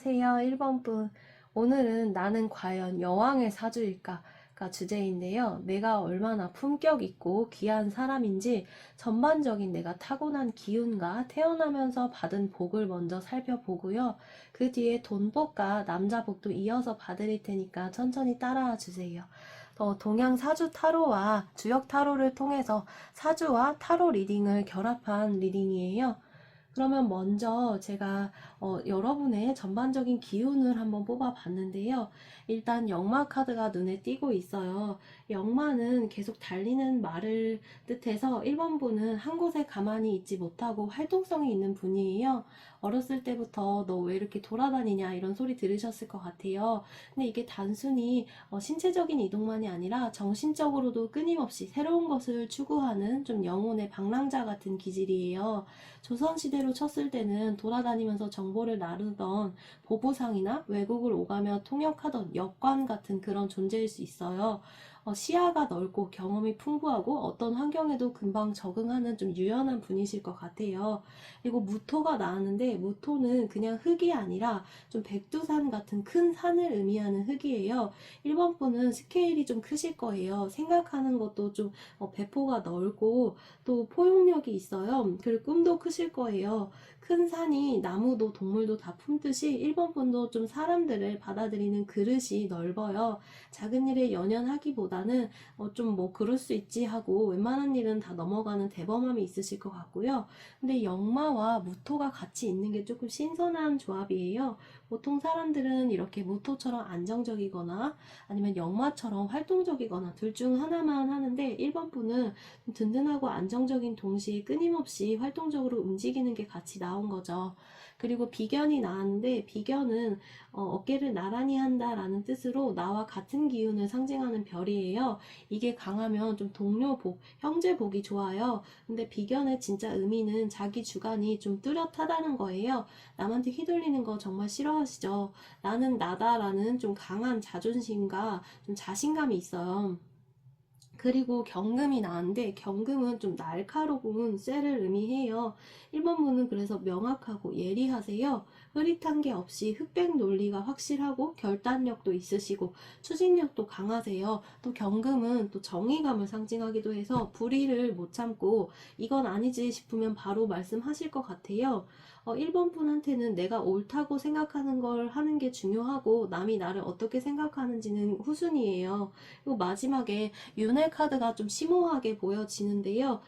안녕하세요. 1번 분. 오늘은 나는 과연 여왕의 사주일까가 주제인데요. 내가 얼마나 품격 있고 귀한 사람인지 전반적인 내가 타고난 기운과 태어나면서 받은 복을 먼저 살펴보고요. 그 뒤에 돈복과 남자복도 이어서 봐드릴 테니까 천천히 따라와 주세요. 동양 사주 타로와 주역 타로를 통해서 사주와 타로 리딩을 결합한 리딩이에요. 그러면 먼저 제가 여러분의 전반적인 기운을 한번 뽑아 봤는데요. 일단 역마 카드가 눈에 띄고 있어요. 역마는 계속 달리는 말을 뜻해서 1번분은 한 곳에 가만히 있지 못하고 활동성이 있는 분이에요. 어렸을 때부터 너 왜 이렇게 돌아다니냐 이런 소리 들으셨을 것 같아요. 근데 이게 단순히 신체적인 이동만이 아니라 정신적으로도 끊임없이 새로운 것을 추구하는 좀 영혼의 방랑자 같은 기질이에요. 조선시대로 쳤을 때는 돌아다니면서 정보를 나누던 보부상이나 외국을 오가며 통역하던 역관 같은 그런 존재일 수 있어요. 시야가 넓고 경험이 풍부하고 어떤 환경에도 금방 적응하는 좀 유연한 분이실 것 같아요. 그리고 무토가 나왔는데 무토는 그냥 흙이 아니라 좀 백두산 같은 큰 산을 의미하는 흙이에요. 1번 분은 스케일이 좀 크실 거예요. 생각하는 것도 좀 배포가 넓고 또 포용력이 있어요. 그리고 꿈도 크실 거예요. 큰 산이 나무도 동물도 다 품듯이 1번 분도 좀 사람들을 받아들이는 그릇이 넓어요. 작은 일에 연연하기보다는 좀 뭐 그럴 수 있지 하고 웬만한 일은 다 넘어가는 대범함이 있으실 것 같고요. 근데 역마와 무토가 같이 있는 게 조금 신선한 조합이에요. 보통 사람들은 이렇게 무토처럼 안정적이거나 아니면 역마처럼 활동적이거나 둘 중 하나만 하는데 1번 분은 든든하고 안정적인 동시에 끊임없이 활동적으로 움직이는 게 같이 나온 거죠. 그리고 비견이 나왔는데 비견은 어깨를 나란히 한다라는 뜻으로 나와 같은 기운을 상징하는 별이에요. 이게 강하면 좀 동료복, 형제복이 좋아요. 근데 비견의 진짜 의미는 자기 주관이 좀 뚜렷하다는 거예요. 남한테 휘둘리는 거 정말 싫어하시죠? 나는 나다라는 좀 강한 자존심과 좀 자신감이 있어요. 그리고 경금이 나왔는데 경금은 좀 날카로운 쇠를 의미해요. 1번분은 그래서 명확하고 예리하세요. 흐릿한 게 없이 흑백 논리가 확실하고 결단력도 있으시고 추진력도 강하세요. 또 경금은 또 정의감을 상징하기도 해서 불의를 못 참고 이건 아니지 싶으면 바로 말씀하실 것 같아요. 1번 분한테는 내가 옳다고 생각하는 걸 하는 게 중요하고 남이 나를 어떻게 생각하는지는 후순위예요. 그리고 마지막에 윤회 카드가 좀 심오하게 보여지는데요.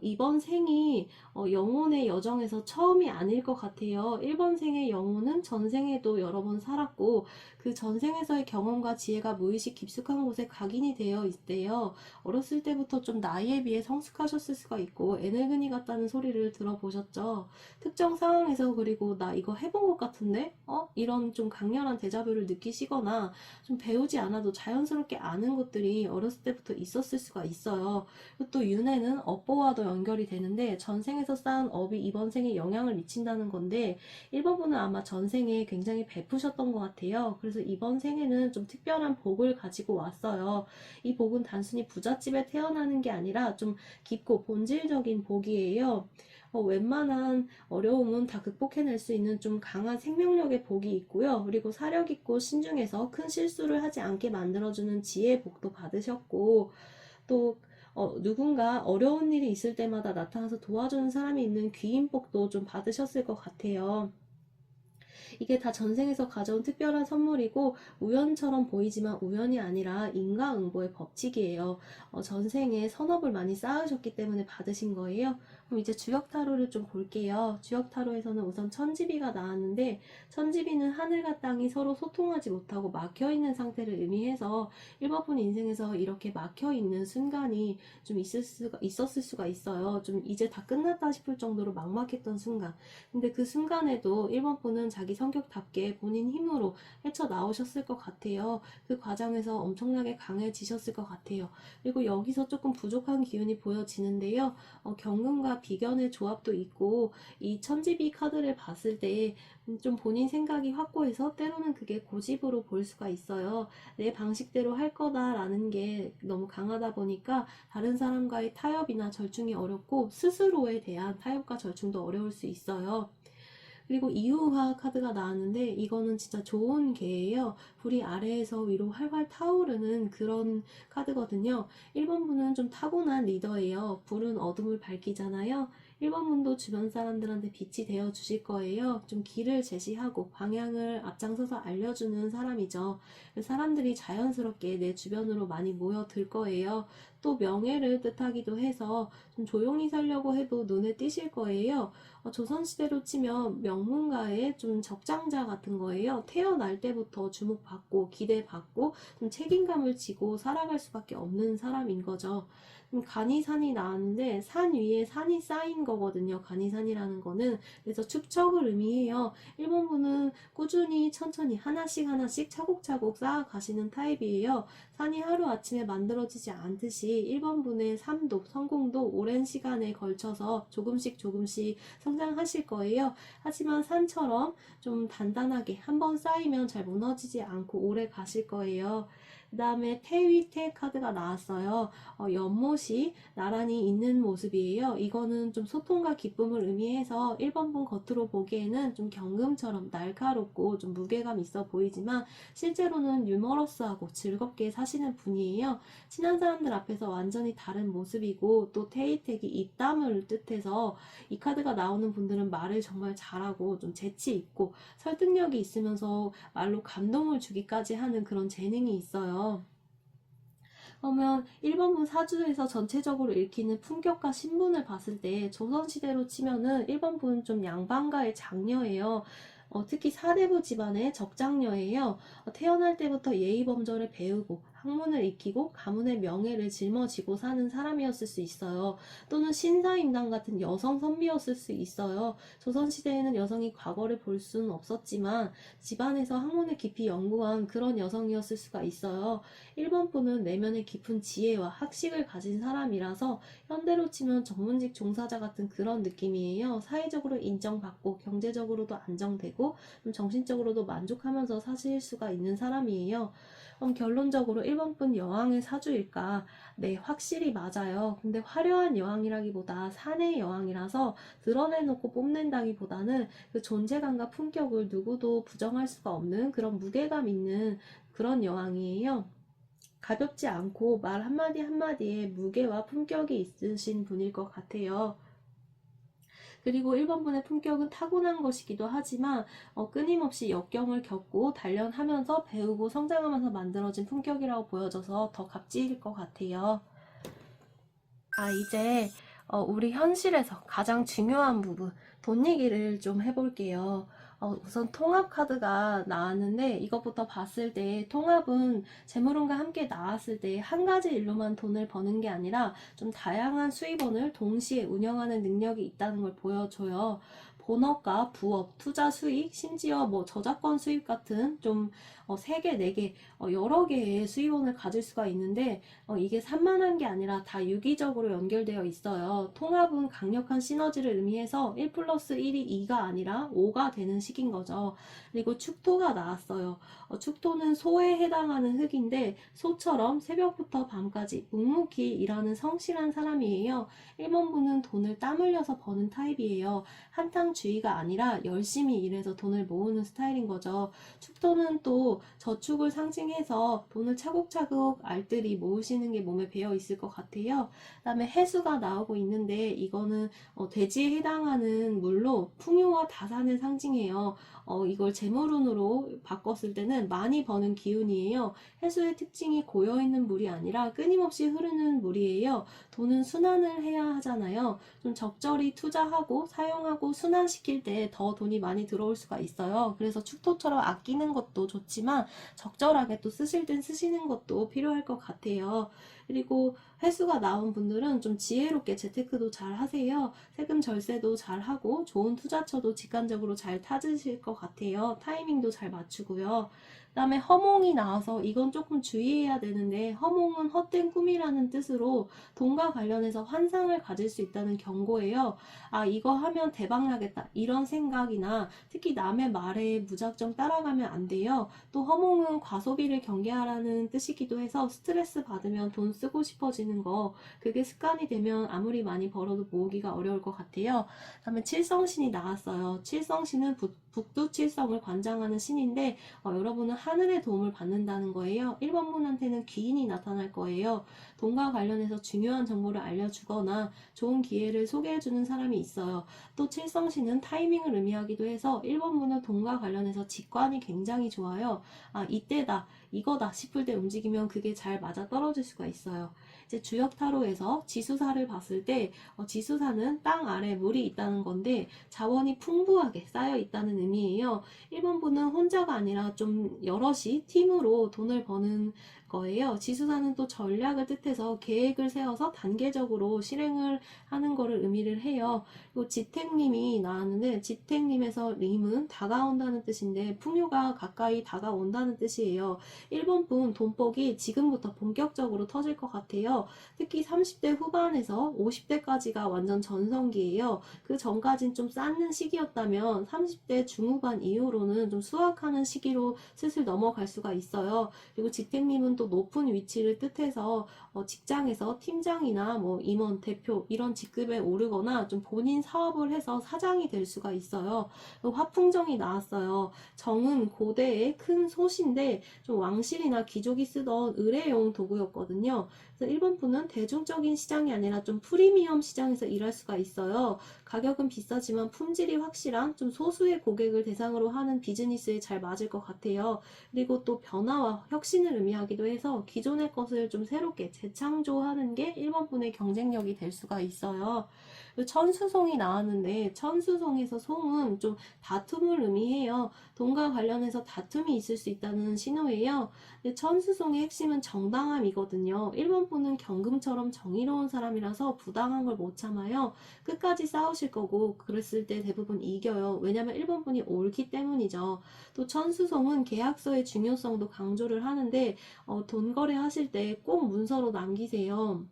이번 생이 영혼의 여정에서 처음이 아닐 것 같아요. 1번 생의 영혼은 전생에도 여러 번 살았고 그 전생에서의 경험과 지혜가 무의식 깊숙한 곳에 각인이 되어 있대요. 어렸을 때부터 좀 나이에 비해 성숙하셨을 수가 있고 에너그니 같다는 소리를 들어보셨죠. 특정 상황에서 그리고 나 이거 해본 것 같은데? 이런 좀 강렬한 데자뷰를 느끼시거나 좀 배우지 않아도 자연스럽게 아는 것들이 어렸을 때부터 있었을 수가 있어요. 또 윤회는 업보와도 연결이 되는데 전생에서 쌓은 업이 이번 생에 영향을 미친다는 건데 1번 분은 아마 전생에 굉장히 베푸셨던 것 같아요. 그래서 이번 생에는 좀 특별한 복을 가지고 왔어요. 이 복은 단순히 부잣집에 태어나는 게 아니라 좀 깊고 본질적인 복이에요. 웬만한 어려움은 다 극복해낼 수 있는 좀 강한 생명력의 복이 있고요. 그리고 사력 있고 신중해서 큰 실수를 하지 않게 만들어주는 지혜의 복도 받으셨고 또 누군가 어려운 일이 있을 때마다 나타나서 도와주는 사람이 있는 귀인복도 좀 받으셨을 것 같아요. 이게 다 전생에서 가져온 특별한 선물이고 우연처럼 보이지만 우연이 아니라 인과응보의 법칙이에요. 전생에 선업을 많이 쌓으셨기 때문에 받으신 거예요. 그럼 이제 주역타로를 좀 볼게요. 주역타로에서는 우선 천지비가 나왔는데 천지비는 하늘과 땅이 서로 소통하지 못하고 막혀있는 상태를 의미해서 일반분 인생에서 이렇게 막혀있는 순간이 좀 있었을 수가 있어요. 좀 이제 다 끝났다 싶을 정도로 막막했던 순간. 근데 그 순간에도 1번 분은 자기 성격답게 본인 힘으로 헤쳐나오셨을 것 같아요. 그 과정에서 엄청나게 강해지셨을 것 같아요. 그리고 여기서 조금 부족한 기운이 보여지는데요. 경금과 비견의 조합도 있고 이 천지비 카드를 봤을 때 좀 본인 생각이 확고해서 때로는 그게 고집으로 보일 수가 있어요. 내 방식대로 할 거다라는 게 너무 강하다 보니까 다른 사람과의 타협이나 절충이 어렵고 스스로에 대한 타협과 절충도 어려울 수 있어요. 그리고 이유화 카드가 나왔는데 이거는 진짜 좋은 개예요. 불이 아래에서 위로 활활 타오르는 그런 카드거든요. 1번 분은 좀 타고난 리더예요. 불은 어둠을 밝히잖아요. 1번 분도 주변 사람들한테 빛이 되어 주실 거예요. 좀 길을 제시하고 방향을 앞장서서 알려주는 사람이죠. 사람들이 자연스럽게 내 주변으로 많이 모여들 거예요. 또 명예를 뜻하기도 해서 좀 조용히 살려고 해도 눈에 띄실 거예요. 조선시대로 치면 명문가의 좀 적장자 같은 거예요. 태어날 때부터 주목받고 기대받고 좀 책임감을 지고 살아갈 수밖에 없는 사람인 거죠. 간이산이 나왔는데 산 위에 산이 쌓인 거거든요. 간이산이라는 거는. 그래서 축척을 의미해요. 1번 분은 꾸준히 천천히 하나씩 하나씩 차곡차곡 쌓아가시는 타입이에요. 산이 하루아침에 만들어지지 않듯이 1번 분의 삶도 성공도 오랜 시간에 걸쳐서 조금씩 조금씩 성장하실 거예요. 하지만 산처럼 좀 단단하게 한번 쌓이면 잘 무너지지 않고 오래 가실 거예요. 그 다음에 태위태 카드가 나왔어요. 연못이 나란히 있는 모습이에요. 이거는 좀 소통과 기쁨을 의미해서 1번 분 겉으로 보기에는 좀 경금처럼 날카롭고 좀 무게감 있어 보이지만 실제로는 유머러스하고 즐겁게 사시는 분이에요. 친한 사람들 앞에서 완전히 다른 모습이고 또 테이텍이 입담을 뜻해서 이 카드가 나오는 분들은 말을 정말 잘하고 좀 재치 있고 설득력이 있으면서 말로 감동을 주기까지 하는 그런 재능이 있어요. 그러면 1번분 사주에서 전체적으로 읽히는 품격과 신분을 봤을 때 조선시대로 치면은 1번분 좀 양반가의 장녀예요. 특히 사대부 집안의 적장녀예요. 태어날 때부터 예의범절을 배우고 학문을 익히고 가문의 명예를 짊어지고 사는 사람이었을 수 있어요. 또는 신사임당 같은 여성 선비였을 수 있어요. 조선시대에는 여성이 과거를 볼 수는 없었지만 집안에서 학문을 깊이 연구한 그런 여성이었을 수가 있어요. 1번 분은 내면의 깊은 지혜와 학식을 가진 사람이라서 현대로 치면 전문직 종사자 같은 그런 느낌이에요. 사회적으로 인정받고 경제적으로도 안정되고 정신적으로도 만족하면서 사실 수가 있는 사람이에요. 결론적으로 1번 분 여왕의 사주일까? 네, 확실히 맞아요. 근데 화려한 여왕이라기보다 사내 여왕이라서 드러내놓고 뽐낸다기보다는 그 존재감과 품격을 누구도 부정할 수가 없는 그런 무게감 있는 그런 여왕이에요. 가볍지 않고 말 한마디 한마디에 무게와 품격이 있으신 분일 것 같아요. 그리고 1번 분의 품격은 타고난 것이기도 하지만 끊임없이 역경을 겪고 단련하면서 배우고 성장하면서 만들어진 품격이라고 보여져서 더 값지일 것 같아요. 이제 우리 현실에서 가장 중요한 부분, 돈 얘기를 좀 해볼게요. 우선 통합 카드가 나왔는데 이것부터 봤을 때 통합은 재물운과 함께 나왔을 때 한 가지 일로만 돈을 버는 게 아니라 좀 다양한 수입원을 동시에 운영하는 능력이 있다는 걸 보여줘요. 본업과 부업, 투자 수익, 심지어 뭐 저작권 수입 같은 좀 3개, 4개, 여러 개의 수입원을 가질 수가 있는데 이게 산만한 게 아니라 다 유기적으로 연결되어 있어요. 통합은 강력한 시너지를 의미해서 1 플러스 1이 2가 아니라 5가 되는 식인 거죠. 그리고 축토가 나왔어요. 축토는 소에 해당하는 흙인데 소처럼 새벽부터 밤까지 묵묵히 일하는 성실한 사람이에요. 1번 분은 돈을 땀 흘려서 버는 타입이에요. 한탕주의가 아니라 열심히 일해서 돈을 모으는 스타일인 거죠. 축토는 또 저축을 상징해서 돈을 차곡차곡 알뜰히 모으시는 게 몸에 배어 있을 것 같아요. 그 다음에 해수가 나오고 있는데 이거는 대지에 해당하는 물로 풍요와 다산을 상징해요. 이걸 재물운으로 바꿨을 때는 많이 버는 기운이에요. 해수의 특징이 고여있는 물이 아니라 끊임없이 흐르는 물이에요. 돈은 순환을 해야 하잖아요. 좀 적절히 투자하고 사용하고 순환시킬 때 더 돈이 많이 들어올 수가 있어요. 그래서 축토처럼 아끼는 것도 좋지만 적절하게 또 쓰실 땐 쓰시는 것도 필요할 것 같아요. 그리고 회수가 나온 분들은 좀 지혜롭게 재테크도 잘 하세요. 세금 절세도 잘 하고 좋은 투자처도 직관적으로 잘 찾으실 것 같아요. 타이밍도 잘 맞추고요. 그다음에 허몽이 나와서 이건 조금 주의해야 되는데, 허몽은 헛된 꿈이라는 뜻으로 돈과 관련해서 환상을 가질 수 있다는 경고예요. 아, 이거 하면 대박 나겠다, 이런 생각이나 특히 남의 말에 무작정 따라가면 안 돼요. 또 허몽은 과소비를 경계하라는 뜻이기도 해서 스트레스 받으면 돈 쓰고 싶어지는 거, 그게 습관이 되면 아무리 많이 벌어도 모으기가 어려울 것 같아요. 다음에 칠성신이 나왔어요. 칠성신은 북두칠성을 관장하는 신인데, 여러분은 하늘의 도움을 받는다는 거예요. 1번 분한테는 귀인이 나타날 거예요. 돈과 관련해서 중요한 정보를 알려주거나 좋은 기회를 소개해주는 사람이 있어요. 또 칠성신은 타이밍을 의미하기도 해서 1번 분은 돈과 관련해서 직관이 굉장히 좋아요. 아, 이때다, 이거다 싶을 때 움직이면 그게 잘 맞아 떨어질 수가 있어요. 이제 주역 타로에서 지수사를 봤을 때, 지수사는 땅 아래 물이 있다는 건데 자원이 풍부하게 쌓여 있다는 의미예요. 1번 분은 혼자가 아니라 좀 여럿이 팀으로 돈을 버는 거예요. 지수사는 또 전략을 뜻해서 계획을 세워서 단계적으로 실행을 하는 거를 의미를 해요. 그리고 지택님이 나왔는데, 지택님에서 림은 다가온다는 뜻인데 풍요가 가까이 다가온다는 뜻이에요. 1번 분 돈복이 지금부터 본격적으로 터질 것 같아요. 특히 30대 후반에서 50대까지가 완전 전성기예요. 그 전까진 좀 쌓는 시기였다면 30대 중후반 이후로는 좀 수확하는 시기로 슬슬 넘어갈 수가 있어요. 그리고 지택님은 또 높은 위치를 뜻해서 직장에서 팀장이나 뭐 임원, 대표 이런 직급에 오르거나 좀 본인 사업을 해서 사장이 될 수가 있어요. 화풍정이 나왔어요. 정은 고대의 큰 솥인데 좀 왕실이나 귀족이 쓰던 의뢰용 도구였거든요. 그래서 1번 분은 대중적인 시장이 아니라 좀 프리미엄 시장에서 일할 수가 있어요. 가격은 비싸지만 품질이 확실한 좀 소수의 고객을 대상으로 하는 비즈니스에 잘 맞을 것 같아요. 그리고 또 변화와 혁신을 의미하기도 해서 기존의 것을 좀 새롭게 재창조하는 게 1번 분의 경쟁력이 될 수가 있어요. 천수송이 나왔는데, 천수송에서 송은 좀 다툼을 의미해요. 돈과 관련해서 다툼이 있을 수 있다는 신호예요. 근데 천수송의 핵심은 정당함이거든요. 1번 분은 경금처럼 정의로운 사람이라서 부당한 걸 못 참아요. 끝까지 싸우실 거고 그랬을 때 대부분 이겨요. 왜냐면 1번 분이 옳기 때문이죠. 또 천수송은 계약서의 중요성도 강조를 하는데, 돈 거래하실 때 꼭 문서로 남기세요.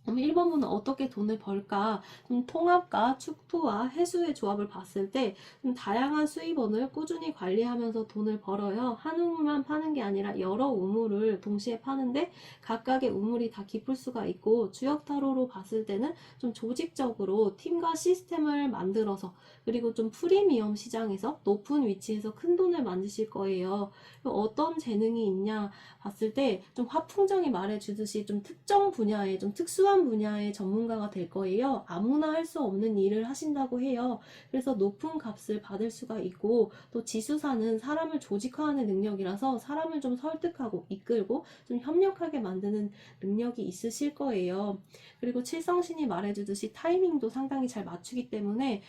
그럼 1번 분은 어떻게 돈을 벌까? 좀 통합과 축토와 해수의 조합을 봤을 때 좀 다양한 수입원을 꾸준히 관리하면서 돈을 벌어요. 한 우물만 파는 게 아니라 여러 우물을 동시에 파는데 각각의 우물이 다 깊을 수가 있고, 주역 타로로 봤을 때는 좀 조직적으로 팀과 시스템을 만들어서, 그리고 좀 프리미엄 시장에서 높은 위치에서 큰 돈을 만드실 거예요. 어떤 재능이 있냐 봤을 때 좀 화풍정이 말해주듯이 좀 특정 분야에, 좀 특수한 분야의 전문가가 될 거예요. 아무나 할 수 없는 일을 하신다고 해요. 그래서 높은 값을 받을 수가 있고, 또 지수사는 사람을 조직화하는 능력이라서 사람을 좀 설득하고 이끌고 좀 협력하게 만드는 능력이 있으실 거예요. 그리고 칠성신이 말해주듯이 타이밍도 상당히 잘 맞추기 때문에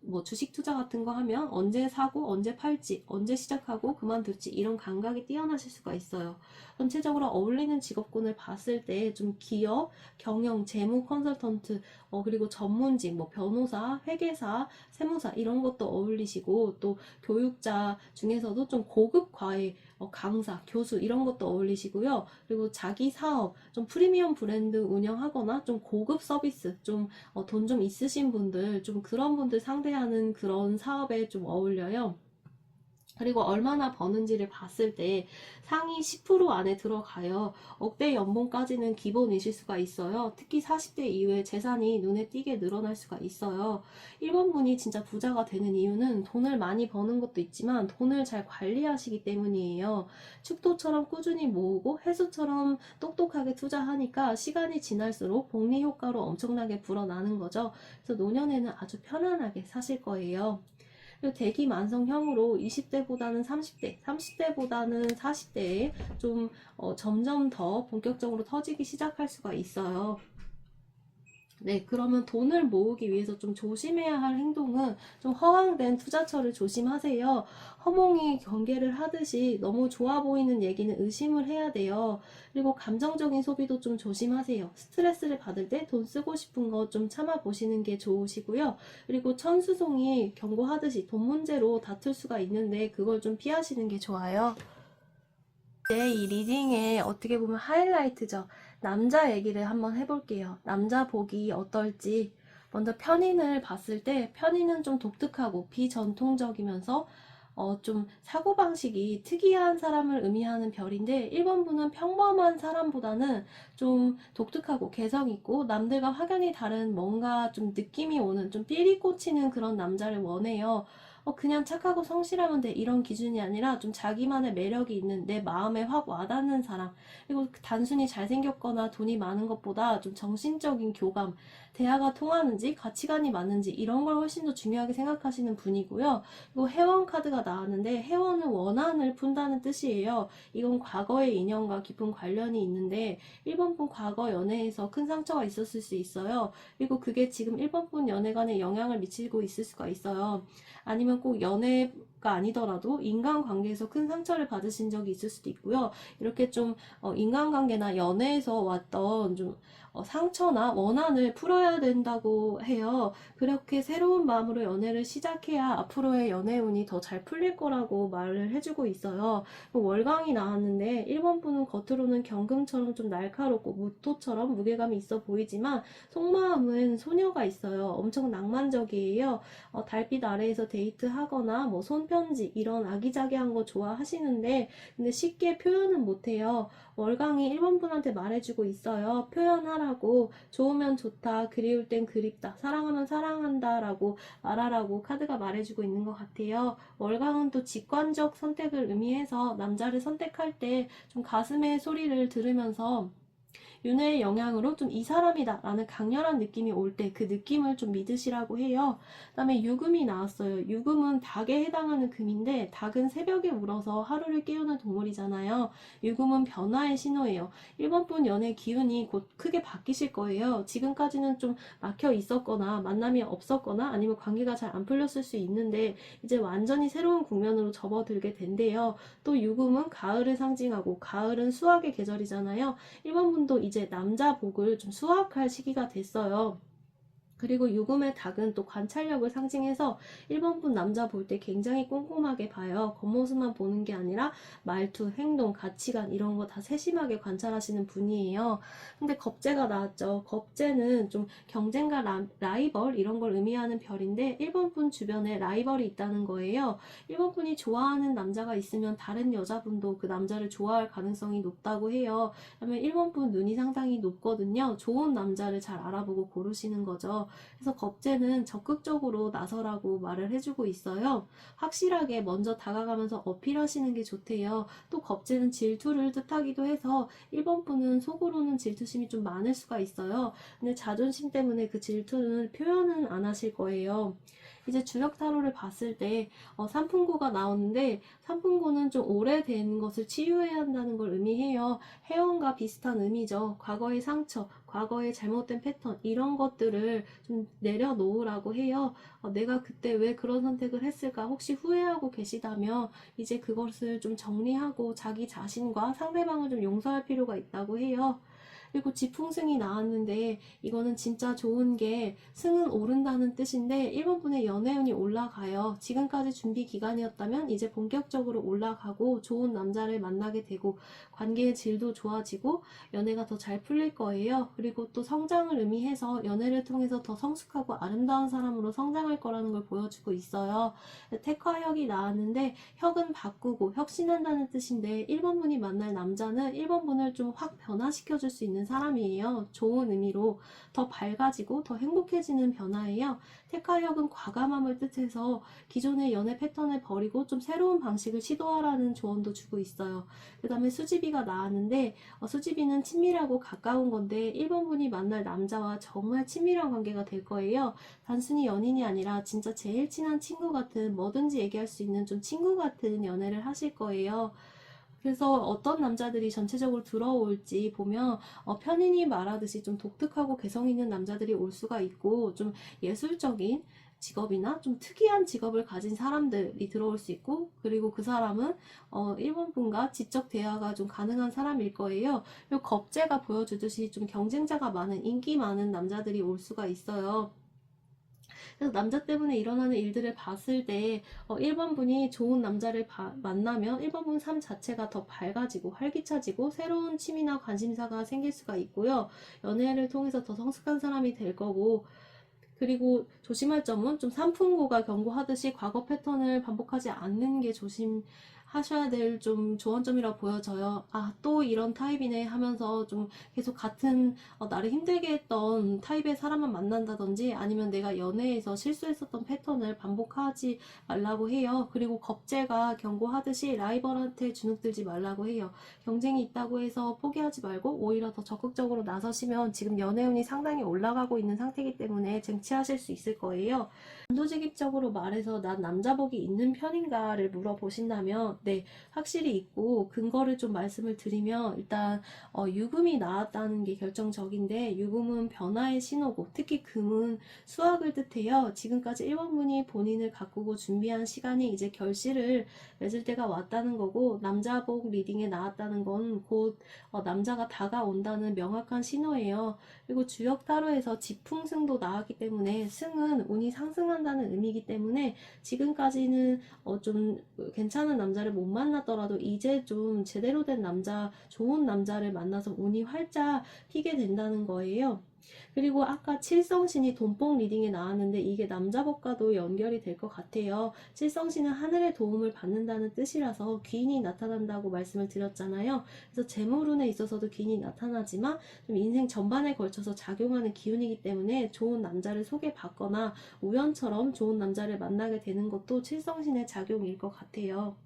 뭐 주식 투자 같은 거 하면 언제 사고 언제 팔지, 언제 시작하고 그만둘지 이런 감각이 뛰어나실 수가 있어요. 전체적으로 어울리는 직업군을 봤을 때 좀 기업, 경영, 재무 컨설턴트, 그리고 전문직, 뭐 변호사, 회계사, 세무사 이런 것도 어울리시고, 또 교육자 중에서도 좀 고급 과외, 강사, 교수 이런 것도 어울리시고요. 그리고 자기 사업, 좀 프리미엄 브랜드 운영하거나 좀 고급 서비스, 좀 돈 좀 있으신 분들, 좀 그런 분들 상대하는 그런 사업에 좀 어울려요. 그리고 얼마나 버는지를 봤을 때 상위 10% 안에 들어가요. 억대 연봉까지는 기본이실 수가 있어요. 특히 40대 이후에 재산이 눈에 띄게 늘어날 수가 있어요. 1번 분이 진짜 부자가 되는 이유는 돈을 많이 버는 것도 있지만 돈을 잘 관리하시기 때문이에요. 축토처럼 꾸준히 모으고 해수처럼 똑똑하게 투자하니까 시간이 지날수록 복리 효과로 엄청나게 불어나는 거죠. 그래서 노년에는 아주 편안하게 사실 거예요. 대기만성형으로 20대보다는 30대, 30대보다는 40대에 좀 점점 더 본격적으로 터지기 시작할 수가 있어요. 네, 그러면 돈을 모으기 위해서 좀 조심해야 할 행동은 좀 허황된 투자처를 조심하세요. 허몽이 경계를 하듯이 너무 좋아 보이는 얘기는 의심을 해야 돼요. 그리고 감정적인 소비도 좀 조심하세요. 스트레스를 받을 때 돈 쓰고 싶은 거 좀 참아보시는 게 좋으시고요. 그리고 천수송이 경고하듯이 돈 문제로 다툴 수가 있는데 그걸 좀 피하시는 게 좋아요. 네, 이 리딩의 어떻게 보면 하이라이트죠. 남자 얘기를 한번 해볼게요. 남자 복이 어떨지. 먼저 편인을 봤을 때 편인은 좀 독특하고 비전통적이면서 좀 사고방식이 특이한 사람을 의미하는 별인데 1번분은 평범한 사람보다는 좀 독특하고 개성있고 남들과 확연히 다른 뭔가 좀 느낌이 오는 좀 삘이 꽂히는 그런 남자를 원해요. 그냥 착하고 성실하면 돼. 이런 기준이 아니라 좀 자기만의 매력이 있는 내 마음에 확 와닿는 사람. 그리고 단순히 잘생겼거나 돈이 많은 것보다 좀 정신적인 교감, 대화가 통하는지, 가치관이 맞는지 이런 걸 훨씬 더 중요하게 생각하시는 분이고요. 그리고 회원 카드가 나왔는데 회원은 원한을 푼다는 뜻이에요. 이건 과거의 인연과 깊은 관련이 있는데 1번분 과거 연애에서 큰 상처가 있었을 수 있어요. 그리고 그게 지금 1번분 연애관에 영향을 미치고 있을 수가 있어요. 아니면 꼭 연애가 아니더라도 인간관계에서 큰 상처를 받으신 적이 있을 수도 있고요. 이렇게 좀 인간관계나 연애에서 왔던 좀 상처나 원한을 풀어야 된다고 해요. 그렇게 새로운 마음으로 연애를 시작해야 앞으로의 연애운이 더 잘 풀릴 거라고 말을 해주고 있어요. 월강이 나왔는데 1번 분은 겉으로는 경금처럼 좀 날카롭고 무토처럼 무게감이 있어 보이지만 속마음은 소녀가 있어요. 엄청 낭만적이에요. 달빛 아래에서 데이트하거나 뭐 손편지 이런 아기자기한 거 좋아하시는데 근데 쉽게 표현은 못해요. 월강이 1번 분한테 말해주고 있어요. 표현하라고, 좋으면 좋다, 그리울 땐 그립다, 사랑하면 사랑한다 라고 말하라고 카드가 말해주고 있는 것 같아요. 월강은 또 직관적 선택을 의미해서 남자를 선택할 때 좀 가슴의 소리를 들으면서 윤회의 영향으로 좀 이 사람이다 라는 강렬한 느낌이 올 때 그 느낌을 좀 믿으시라고 해요. 그 다음에 유금이 나왔어요. 유금은 닭에 해당하는 금인데 닭은 새벽에 울어서 하루를 깨우는 동물이잖아요. 유금은 변화의 신호예요. 1번분 연애 기운이 곧 크게 바뀌실 거예요. 지금까지는 좀 막혀 있었거나 만남이 없었거나 아니면 관계가 잘 안 풀렸을 수 있는데 이제 완전히 새로운 국면으로 접어들게 된대요. 또 유금은 가을을 상징하고 가을은 수확의 계절이잖아요. 1번분도 이제 남자 복을 좀 수확할 시기가 됐어요. 그리고 유금의 닭은 또 관찰력을 상징해서 1번분 남자 볼 때 굉장히 꼼꼼하게 봐요. 겉모습만 보는 게 아니라 말투, 행동, 가치관 이런 거 다 세심하게 관찰하시는 분이에요. 근데 겁재가 나왔죠. 겁재는 좀 경쟁과 라이벌 이런 걸 의미하는 별인데 1번분 주변에 라이벌이 있다는 거예요. 1번분이 좋아하는 남자가 있으면 다른 여자분도 그 남자를 좋아할 가능성이 높다고 해요. 그러면 1번분 눈이 상당히 높거든요. 좋은 남자를 잘 알아보고 고르시는 거죠. 그래서 겁재는 적극적으로 나서라고 말을 해주고 있어요. 확실하게 먼저 다가가면서 어필하시는 게 좋대요. 또 겁재는 질투를 뜻하기도 해서 1번 분은 속으로는 질투심이 좀 많을 수가 있어요. 근데 자존심 때문에 그 질투는 표현은 안 하실 거예요. 이제 주력 타로를 봤을 때 삼풍고가 나오는데 삼풍고는 좀 오래된 것을 치유해야 한다는 걸 의미해요. 해원과 비슷한 의미죠. 과거의 상처, 과거의 잘못된 패턴 이런 것들을 좀 내려놓으라고 해요. 내가 그때 왜 그런 선택을 했을까 혹시 후회하고 계시다면 이제 그것을 좀 정리하고 자기 자신과 상대방을 좀 용서할 필요가 있다고 해요. 그리고 지풍승이 나왔는데 이거는 진짜 좋은 게 승은 오른다는 뜻인데 1번 분의 연애운이 올라가요. 지금까지 준비 기간이었다면 이제 본격적으로 올라가고 좋은 남자를 만나게 되고 관계의 질도 좋아지고 연애가 더 잘 풀릴 거예요. 그리고 또 성장을 의미해서 연애를 통해서 더 성숙하고 아름다운 사람으로 성장할 거라는 걸 보여주고 있어요. 택화혁이 나왔는데 혁은 바꾸고 혁신한다는 뜻인데 1번 분이 만날 남자는 1번 분을 좀 확 변화시켜 줄 수 있는 사람이에요. 좋은 의미로 더 밝아지고 더 행복해지는 변화예요. 택화혁은 과감함을 뜻해서 기존의 연애 패턴을 버리고 좀 새로운 방식을 시도하라는 조언도 주고 있어요. 그 다음에 수지비가 나왔는데 수지비는 친밀하고 가까운 건데 1번 분이 만날 남자와 정말 친밀한 관계가 될 거예요. 단순히 연인이 아니라 진짜 제일 친한 친구 같은 뭐든지 얘기할 수 있는 좀 친구 같은 연애를 하실 거예요. 그래서 어떤 남자들이 전체적으로 들어올지 보면 편인이 말하듯이 좀 독특하고 개성 있는 남자들이 올 수가 있고 좀 예술적인 직업이나 좀 특이한 직업을 가진 사람들이 들어올 수 있고 그리고 그 사람은 일본 분과 지적 대화가 좀 가능한 사람일 거예요. 그리고 겁재가 보여주듯이 좀 경쟁자가 많은 인기 많은 남자들이 올 수가 있어요. 그래서 남자 때문에 일어나는 일들을 봤을 때 1번 분이 좋은 남자를 만나면 1번 분 삶 자체가 더 밝아지고 활기차지고 새로운 취미나 관심사가 생길 수가 있고요. 연애를 통해서 더 성숙한 사람이 될 거고 그리고 조심할 점은 좀 삼풍고가 경고하듯이 과거 패턴을 반복하지 않는 게 조심하셔야 될 좀 조언점이라 보여져요. 아, 또 이런 타입이네 하면서 좀 계속 같은 나를 힘들게 했던 타입의 사람만 만난다든지 아니면 내가 연애에서 실수했었던 패턴을 반복하지 말라고 해요. 그리고 겁재가 경고하듯이 라이벌한테 주눅들지 말라고 해요. 경쟁이 있다고 해서 포기하지 말고 오히려 더 적극적으로 나서시면 지금 연애운이 상당히 올라가고 있는 상태이기 때문에 쟁취하실 수 있을 거예요. 단도직입적으로 말해서 난 남자복이 있는 편인가를 물어보신다면 네, 확실히 있고 근거를 좀 말씀을 드리면 일단 유금이 나왔다는 게 결정적인데 유금은 변화의 신호고 특히 금은 수확을 뜻해요. 지금까지 1번분이 본인을 가꾸고 준비한 시간이 이제 결실을 맺을 때가 왔다는 거고 남자복 리딩에 나왔다는 건 곧 남자가 다가온다는 명확한 신호예요. 그리고 주역 타로에서 지풍승도 나왔기 때문에 승은 운이 상승한다는 의미이기 때문에 지금까지는 좀 괜찮은 남자를 못 만났더라도 이제 좀 제대로 된 남자, 좋은 남자를 만나서 운이 활짝 피게 된다는 거예요. 그리고 아까 칠성신이 돈봉 리딩에 나왔는데 이게 남자복과도 연결이 될 것 같아요. 칠성신은 하늘의 도움을 받는다는 뜻이라서 귀인이 나타난다고 말씀을 드렸잖아요. 그래서 재물운에 있어서도 귀인이 나타나지만 좀 인생 전반에 걸쳐서 작용하는 기운이기 때문에 좋은 남자를 소개받거나 우연처럼 좋은 남자를 만나게 되는 것도 칠성신의 작용일 것 같아요.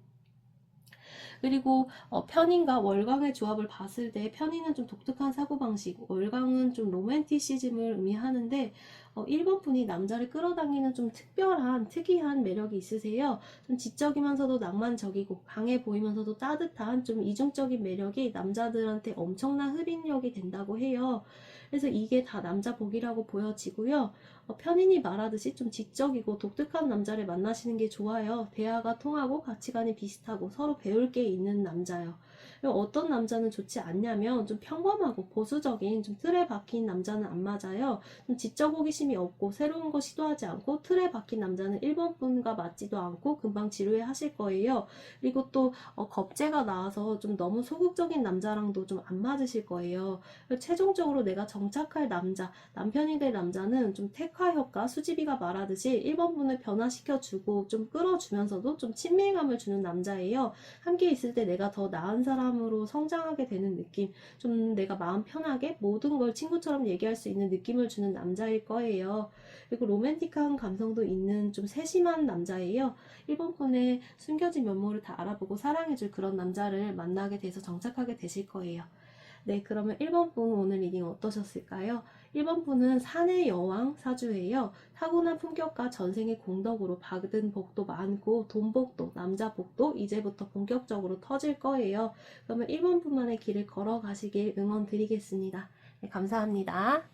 그리고 편인과 월광의 조합을 봤을 때 편인은 좀 독특한 사고방식, 월광은 좀 로맨티시즘을 의미하는데 1번 분이 남자를 끌어당기는 좀 특별한 특이한 매력이 있으세요. 좀 지적이면서도 낭만적이고 강해 보이면서도 따뜻한 좀 이중적인 매력이 남자들한테 엄청난 흡인력이 된다고 해요. 그래서 이게 다 남자 복이라고 보여지고요. 편인이 말하듯이 좀 지적이고 독특한 남자를 만나시는 게 좋아요. 대화가 통하고 가치관이 비슷하고 서로 배울 게 있는 남자요. 그리고 어떤 남자는 좋지 않냐면 좀 평범하고 보수적인 좀 틀에 박힌 남자는 안 맞아요. 좀 지적 호기심이 없고 새로운 거 시도하지 않고 틀에 박힌 남자는 1번 분과 맞지도 않고 금방 지루해 하실 거예요. 그리고 또 겁재가 나와서 좀 너무 소극적인 남자랑도 좀 안 맞으실 거예요. 최종적으로 내가 정착할 남자, 남편이 될 남자는 좀 택화효과, 수지비가 말하듯이 1번 분을 변화시켜주고 좀 끌어주면서도 좀 친밀감을 주는 남자예요. 함께 있을 때 내가 더 나은 사람으로 성장하게 되는 느낌, 좀 내가 마음 편하게 모든 걸 친구처럼 얘기할 수 있는 느낌을 주는 남자일 거예요. 그리고 로맨틱한 감성도 있는 좀 세심한 남자예요. 1번 분의 숨겨진 면모를 다 알아보고 사랑해줄 그런 남자를 만나게 돼서 정착하게 되실 거예요. 네, 그러면 1번 분 오늘 리딩 어떠셨을까요? 1번 분은 산의 여왕 사주예요. 타고난 품격과 전생의 공덕으로 받은 복도 많고 돈복도 남자복도 이제부터 본격적으로 터질 거예요. 그러면 1번 분만의 길을 걸어가시길 응원 드리겠습니다. 네, 감사합니다.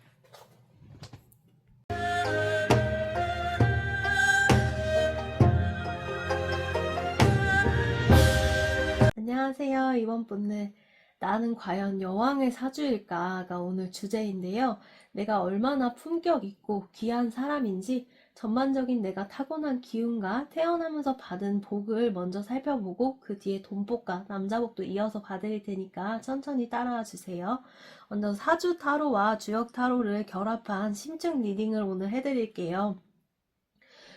안녕하세요. 이번 분은 나는 과연 여왕의 사주일까가 오늘 주제인데요. 내가 얼마나 품격 있고 귀한 사람인지 전반적인 내가 타고난 기운과 태어나면서 받은 복을 먼저 살펴보고 그 뒤에 돈복과 남자복도 이어서 봐드릴 테니까 천천히 따라와 주세요. 먼저 사주 타로와 주역 타로를 결합한 심층 리딩을 오늘 해드릴게요.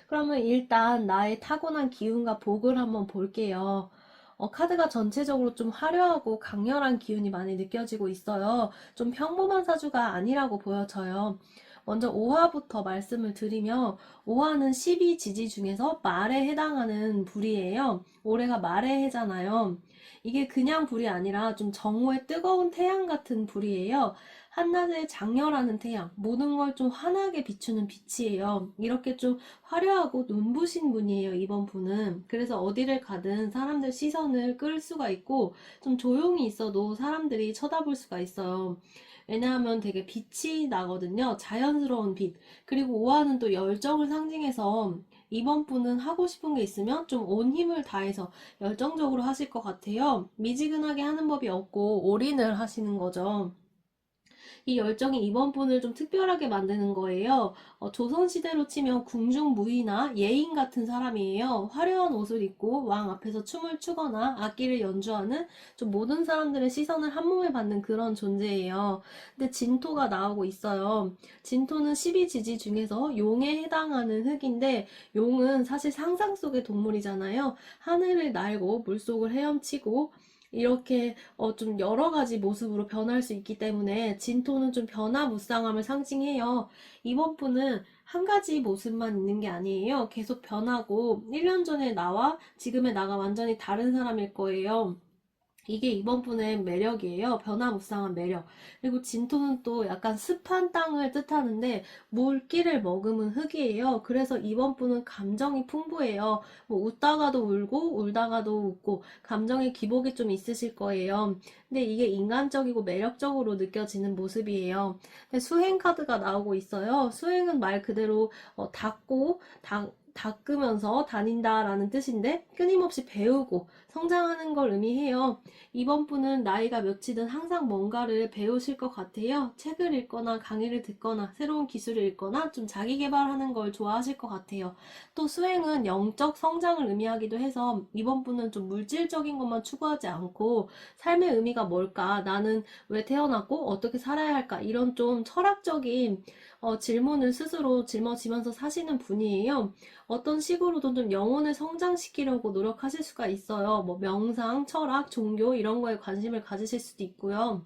그러면 일단 나의 타고난 기운과 복을 한번 볼게요. 카드가 전체적으로 좀 화려하고 강렬한 기운이 많이 느껴지고 있어요. 좀 평범한 사주가 아니라고 보여져요. 먼저 오화부터 말씀을 드리면 오화는 12지지 중에서 말에 해당하는 불이에요. 올해가 말의 해잖아요. 이게 그냥 불이 아니라 좀 정오의 뜨거운 태양 같은 불이에요. 한낮의 장렬하는 태양, 모든 걸 좀 환하게 비추는 빛이에요. 이렇게 좀 화려하고 눈부신 분이에요, 이번 분은. 그래서 어디를 가든 사람들 시선을 끌 수가 있고, 좀 조용히 있어도 사람들이 쳐다볼 수가 있어요. 왜냐하면 되게 빛이 나거든요. 자연스러운 빛. 그리고 오화는 또 열정을 상징해서 이번 분은 하고 싶은 게 있으면 좀 온 힘을 다해서 열정적으로 하실 것 같아요. 미지근하게 하는 법이 없고 올인을 하시는 거죠. 이 열정이 이번 분을 좀 특별하게 만드는 거예요. 조선시대로 치면 궁중무희나 예인 같은 사람이에요. 화려한 옷을 입고 왕 앞에서 춤을 추거나 악기를 연주하는 좀 모든 사람들의 시선을 한 몸에 받는 그런 존재예요. 근데 진토가 나오고 있어요. 진토는 12지지 중에서 용에 해당하는 흙인데 용은 사실 상상 속의 동물이잖아요. 하늘을 날고 물속을 헤엄치고 이렇게 좀 여러 가지 모습으로 변할 수 있기 때문에 진토는 좀 변화무쌍함을 상징해요. 이번 분은 한 가지 모습만 있는 게 아니에요. 계속 변하고 1년 전에 나와 지금의 나가 완전히 다른 사람일 거예요. 이게 이번 분의 매력이에요. 변화무쌍한 매력. 그리고 진토는 또 약간 습한 땅을 뜻하는데 물기를 머금은 흙이에요. 그래서 이번 분은 감정이 풍부해요. 뭐 웃다가도 울고 울다가도 웃고 감정의 기복이 좀 있으실 거예요. 근데 이게 인간적이고 매력적으로 느껴지는 모습이에요. 근데 수행 카드가 나오고 있어요. 수행은 말 그대로 닦으면서 다닌다라는 뜻인데 끊임없이 배우고 성장하는 걸 의미해요. 이번 분은 나이가 몇이든 항상 뭔가를 배우실 것 같아요. 책을 읽거나 강의를 듣거나 새로운 기술을 읽거나 좀 자기 개발하는 걸 좋아하실 것 같아요. 또 수행은 영적 성장을 의미하기도 해서 이번 분은 좀 물질적인 것만 추구하지 않고 삶의 의미가 뭘까? 나는 왜 태어났고 어떻게 살아야 할까? 이런 좀 철학적인 질문을 스스로 짊어지면서 사시는 분이에요. 어떤 식으로든 좀 영혼을 성장시키려고 노력하실 수가 있어요. 뭐 명상, 철학, 종교 이런 거에 관심을 가지실 수도 있고요.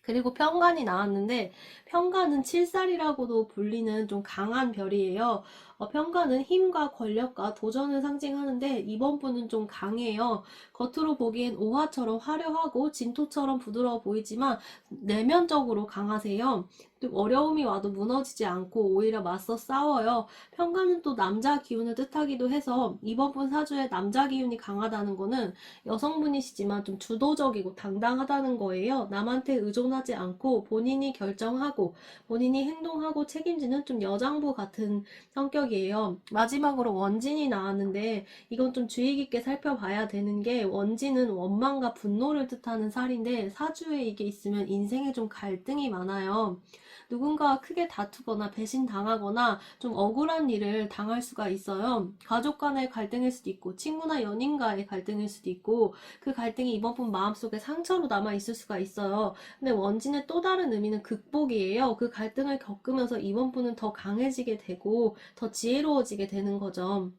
그리고 편관이 나왔는데 편관은 칠살이라고도 불리는 좀 강한 별이에요. 편관은 힘과 권력과 도전을 상징하는데 이번 분은 좀 강해요. 겉으로 보기엔 오화처럼 화려하고 진토처럼 부드러워 보이지만 내면적으로 강하세요. 또 어려움이 와도 무너지지 않고 오히려 맞서 싸워요. 편관은 또 남자 기운을 뜻하기도 해서 이번 분 사주에 남자 기운이 강하다는 거는 여성분이시지만 좀 주도적이고 당당하다는 거예요. 남한테 의존하지 않고 본인이 결정하고 본인이 행동하고 책임지는 좀 여장부 같은 성격이에요. 마지막으로 원진이 나왔는데 이건 좀 주의 깊게 살펴봐야 되는 게 원진은 원망과 분노를 뜻하는 살인데 사주에 이게 있으면 인생에 좀 갈등이 많아요. 누군가와 크게 다투거나 배신당하거나 좀 억울한 일을 당할 수가 있어요. 가족 간의 갈등일 수도 있고 친구나 연인과의 갈등일 수도 있고 그 갈등이 이번 분 마음속에 상처로 남아 있을 수가 있어요. 근데 원진의 또 다른 의미는 극복이에요. 그 갈등을 겪으면서 이번 분은 더 강해지게 되고 더 지혜로워지게 되는 거죠.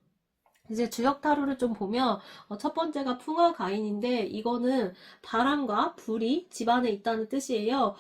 이제 주역 타로를 좀 보면 첫 번째가 풍화가인인데 이거는 바람과 불이 집안에 있다는 뜻이에요.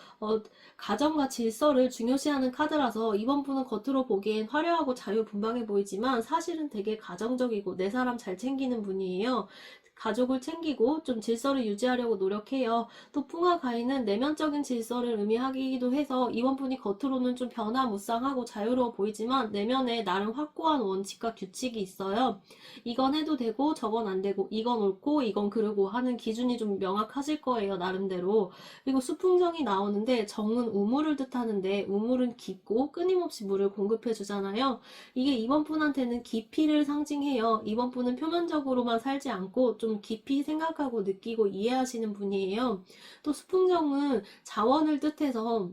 가정과 질서를 중요시하는 카드라서 이번 분은 겉으로 보기엔 화려하고 자유분방해 보이지만 사실은 되게 가정적이고 내 사람 잘 챙기는 분이에요. 가족을 챙기고 좀 질서를 유지하려고 노력해요. 또 풍화가인은 내면적인 질서를 의미하기도 해서 이번 분이 겉으로는 좀 변화무쌍하고 자유로워 보이지만 내면에 나름 확고한 원칙과 규칙이 있어요. 이건 해도 되고 저건 안 되고 이건 옳고 이건 그르고 하는 기준이 좀 명확하실 거예요, 나름대로. 그리고 수풍정이 나오는데 정은 우물을 뜻하는데 우물은 깊고 끊임없이 물을 공급해 주잖아요. 이게 이번 분한테는 깊이를 상징해요. 이번 분은 표면적으로만 살지 않고 좀 깊이 생각하고 느끼고 이해하시는 분이에요. 또 수풍정은 자원을 뜻해서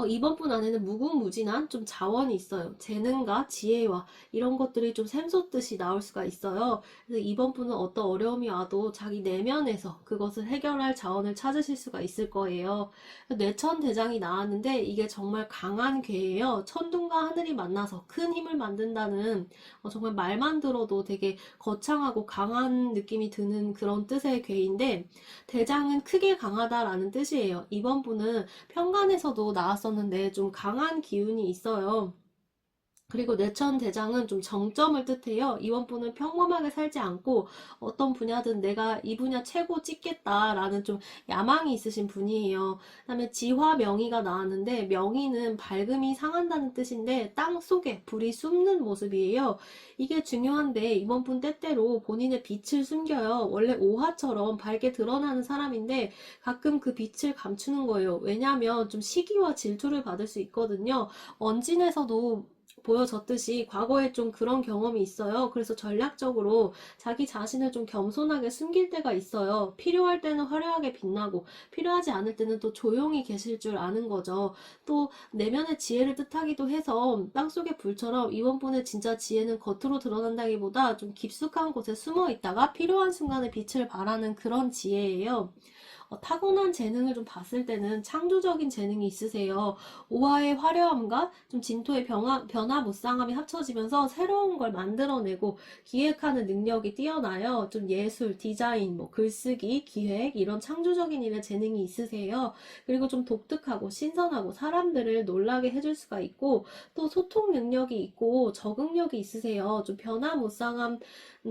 이번 분 안에는 무궁무진한 좀 자원이 있어요. 재능과 지혜와 이런 것들이 좀 샘솟듯이 나올 수가 있어요. 그래서 이번 분은 어떤 어려움이 와도 자기 내면에서 그것을 해결할 자원을 찾으실 수가 있을 거예요. 뇌천대장이 나왔는데 이게 정말 강한 괴예요. 천둥과 하늘이 만나서 큰 힘을 만든다는 정말 말만 들어도 되게 거창하고 강한 느낌이 드는 그런 뜻의 괴인데 대장은 크게 강하다라는 뜻이에요. 이번 분은 편관에서도 나왔었는데 좀 강한 기운이 있어요. 그리고 뇌천대장은 좀 정점을 뜻해요. 이번 분은 평범하게 살지 않고 어떤 분야든 내가 이 분야 최고 찍겠다라는 좀 야망이 있으신 분이에요. 그다음에 지화명의가 나왔는데 명의는 밝음이 상한다는 뜻인데 땅 속에 불이 숨는 모습이에요. 이게 중요한데 이번 분 때때로 본인의 빛을 숨겨요. 원래 오화처럼 밝게 드러나는 사람인데 가끔 그 빛을 감추는 거예요. 왜냐하면 좀 시기와 질투를 받을 수 있거든요. 원진에서도 보여졌듯이 과거에 좀 그런 경험이 있어요. 그래서 전략적으로 자기 자신을 좀 겸손하게 숨길 때가 있어요. 필요할 때는 화려하게 빛나고 필요하지 않을 때는 또 조용히 계실 줄 아는 거죠. 또 내면의 지혜를 뜻하기도 해서 땅속의 불처럼 이번 분의 진짜 지혜는 겉으로 드러난다기보다 좀 깊숙한 곳에 숨어 있다가 필요한 순간에 빛을 발하는 그런 지혜예요. 타고난 재능을 좀 봤을 때는 창조적인 재능이 있으세요. 오화의 화려함과 좀 진토의 변화무쌍함이 합쳐지면서 새로운 걸 만들어내고 기획하는 능력이 뛰어나요. 좀 예술, 디자인, 뭐 글쓰기, 기획 이런 창조적인 일에 재능이 있으세요. 그리고 좀 독특하고 신선하고 사람들을 놀라게 해줄 수가 있고 또 소통 능력이 있고 적응력이 있으세요. 좀 변화무쌍함,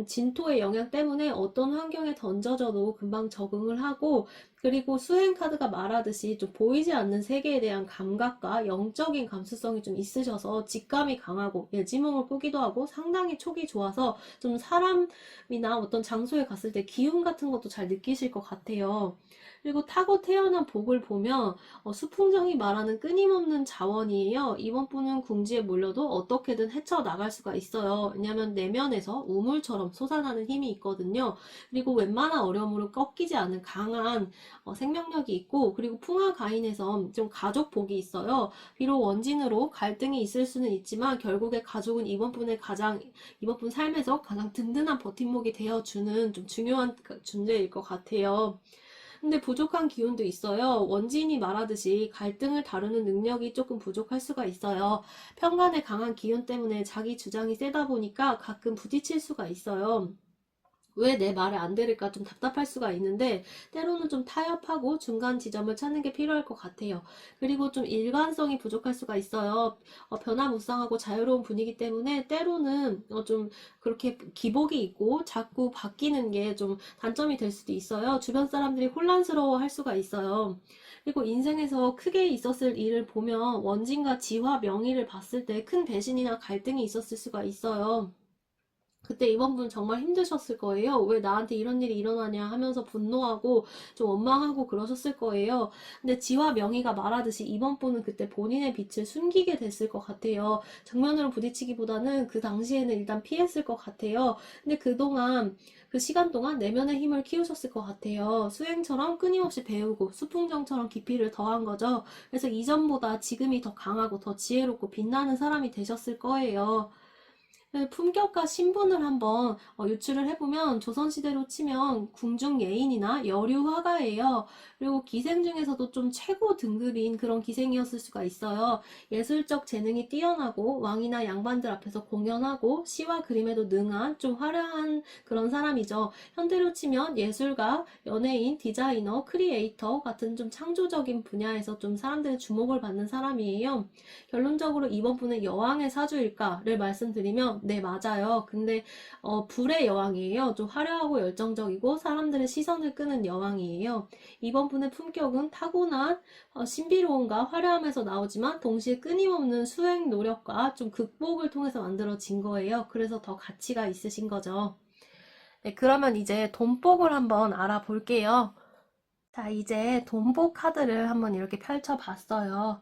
진토의 영향 때문에 어떤 환경에 던져져도 금방 적응을 하고 그리고 수행 카드가 말하듯이 좀 보이지 않는 세계에 대한 감각과 영적인 감수성이 좀 있으셔서 직감이 강하고 예지몽을 꾸기도 하고 상당히 촉이 좋아서 좀 사람이나 어떤 장소에 갔을 때 기운 같은 것도 잘 느끼실 것 같아요. 그리고 타고 태어난 복을 보면 수풍정이 말하는 끊임없는 자원이에요. 이번 분은 궁지에 몰려도 어떻게든 헤쳐나갈 수가 있어요. 왜냐하면 내면에서 우물처럼 솟아나는 힘이 있거든요. 그리고 웬만한 어려움으로 꺾이지 않는 강한 생명력이 있고 그리고 풍화가인에서 좀 가족 복이 있어요. 비록 원진으로 갈등이 있을 수는 있지만 결국에 가족은 이번 분 삶에서 가장 든든한 버팀목이 되어주는 좀 중요한 존재일 것 같아요. 근데 부족한 기운도 있어요. 원진이 말하듯이 갈등을 다루는 능력이 조금 부족할 수가 있어요. 편간의 강한 기운 때문에 자기 주장이 세다 보니까 가끔 부딪힐 수가 있어요. 왜 내 말을 안 들을까 좀 답답할 수가 있는데 때로는 좀 타협하고 중간 지점을 찾는 게 필요할 것 같아요. 그리고 좀 일관성이 부족할 수가 있어요. 변화무쌍하고 자유로운 분위기 때문에 때로는 좀 그렇게 기복이 있고 자꾸 바뀌는 게 좀 단점이 될 수도 있어요. 주변 사람들이 혼란스러워 할 수가 있어요. 그리고 인생에서 크게 있었을 일을 보면 원진과 지화 명의를 봤을 때 큰 배신이나 갈등이 있었을 수가 있어요. 그때 이번 분 정말 힘드셨을 거예요. 왜 나한테 이런 일이 일어나냐 하면서 분노하고 좀 원망하고 그러셨을 거예요. 근데 지와 명희가 말하듯이 이번 분은 그때 본인의 빛을 숨기게 됐을 것 같아요. 정면으로 부딪히기보다는 그 당시에는 일단 피했을 것 같아요. 근데 그동안 그 시간 동안 내면의 힘을 키우셨을 것 같아요. 수행처럼 끊임없이 배우고 수풍정처럼 깊이를 더한 거죠. 그래서 이전보다 지금이 더 강하고 더 지혜롭고 빛나는 사람이 되셨을 거예요. 품격과 신분을 한번 유추를 해보면 조선시대로 치면 궁중 예인이나 여류 화가예요. 그리고 기생 중에서도 좀 최고 등급인 그런 기생이었을 수가 있어요. 예술적 재능이 뛰어나고 왕이나 양반들 앞에서 공연하고 시와 그림에도 능한 좀 화려한 그런 사람이죠. 현대로 치면 예술가, 연예인, 디자이너, 크리에이터 같은 좀 창조적인 분야에서 좀 사람들의 주목을 받는 사람이에요. 결론적으로 이번 분은 여왕의 사주일까를 말씀드리면 네 맞아요. 근데 불의 여왕이에요. 좀 화려하고 열정적이고 사람들의 시선을 끄는 여왕이에요. 이번 분의 품격은 타고난 신비로움과 화려함에서 나오지만 동시에 끊임없는 수행 노력과 좀 극복을 통해서 만들어진 거예요. 그래서 더 가치가 있으신 거죠. 네, 그러면 이제 돈복을 한번 알아볼게요. 자, 이제 돈복 카드를 한번 이렇게 펼쳐봤어요.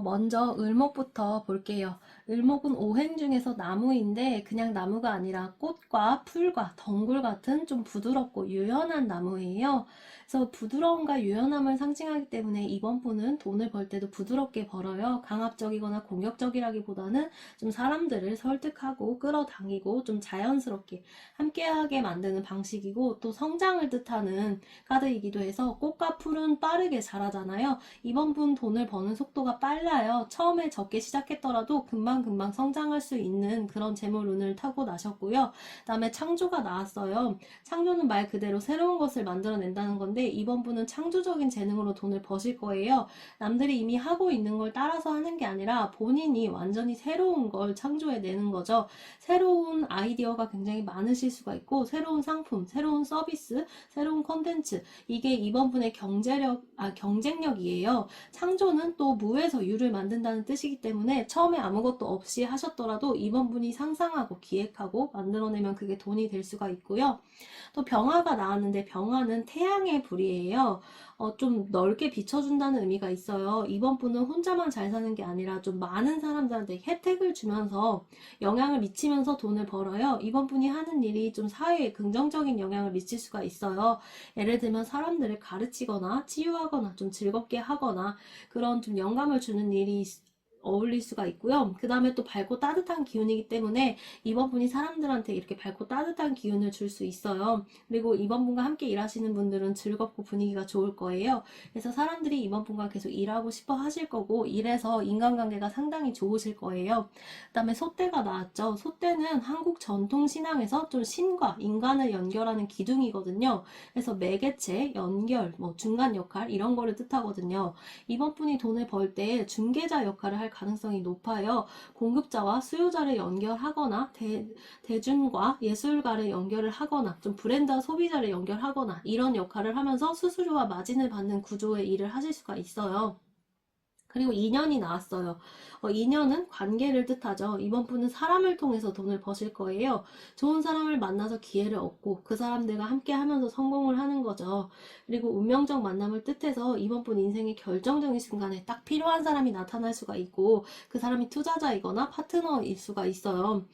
먼저 을목부터 볼게요. 을목은 오행 중에서 나무인데 그냥 나무가 아니라 꽃과 풀과 덩굴 같은 좀 부드럽고 유연한 나무예요. 그래서 부드러움과 유연함을 상징하기 때문에 이번 분은 돈을 벌 때도 부드럽게 벌어요. 강압적이거나 공격적이라기보다는 좀 사람들을 설득하고 끌어당기고 좀 자연스럽게 함께하게 만드는 방식이고 또 성장을 뜻하는 카드이기도 해서 꽃과 풀은 빠르게 자라잖아요. 이번 분 돈을 버는 속도가 빨라요. 처음에 적게 시작했더라도 금방금방 성장할 수 있는 그런 재물운을 타고 나셨고요. 그다음에 창조가 나왔어요. 창조는 말 그대로 새로운 것을 만들어낸다는 건데 이번 분은 창조적인 재능으로 돈을 버실 거예요. 남들이 이미 하고 있는 걸 따라서 하는 게 아니라 본인이 완전히 새로운 걸 창조해내는 거죠. 새로운 아이디어가 굉장히 많으실 수가 있고 새로운 상품, 새로운 서비스, 새로운 콘텐츠 이게 이번 분의 경쟁력이에요. 창조는 또 무에서 유를 만든다는 뜻이기 때문에 처음에 아무것도 없이 하셨더라도 이번 분이 상상하고 기획하고 만들어내면 그게 돈이 될 수가 있고요. 또 병화가 나왔는데 병화는 태양의 불이에요. 좀 넓게 비춰준다는 의미가 있어요. 이번 분은 혼자만 잘 사는 게 아니라 좀 많은 사람들한테 혜택을 주면서 영향을 미치면서 돈을 벌어요. 이번 분이 하는 일이 좀 사회에 긍정적인 영향을 미칠 수가 있어요. 예를 들면 사람들을 가르치거나 치유하거나 좀 즐겁게 하거나 그런 좀 영감을 주는 일이 어울릴 수가 있고요. 그 다음에 또 밝고 따뜻한 기운이기 때문에 이번 분이 사람들한테 이렇게 밝고 따뜻한 기운을 줄 수 있어요. 그리고 이번 분과 함께 일하시는 분들은 즐겁고 분위기가 좋을 거예요. 그래서 사람들이 이번 분과 계속 일하고 싶어 하실 거고 일해서 인간관계가 상당히 좋으실 거예요. 그 다음에 소떼가 나왔죠. 소떼는 한국 전통 신앙에서 좀 신과 인간을 연결하는 기둥이거든요. 그래서 매개체, 연결, 뭐 중간 역할 이런 거를 뜻하거든요. 이번 분이 돈을 벌 때 중개자 역할을 할 가능성이 높아요. 공급자와 수요자를 연결하거나 대중과 예술가를 연결을 하거나 좀 브랜드와 소비자를 연결하거나 이런 역할을 하면서 수수료와 마진을 받는 구조의 일을 하실 수가 있어요. 그리고 인연이 나왔어요. 인연은 관계를 뜻하죠. 이번 분은 사람을 통해서 돈을 버실 거예요. 좋은 사람을 만나서 기회를 얻고 그 사람들과 함께 하면서 성공을 하는 거죠. 그리고 운명적 만남을 뜻해서 이번 분 인생의 결정적인 순간에 딱 필요한 사람이 나타날 수가 있고 그 사람이 투자자이거나 파트너일 수가 있어요.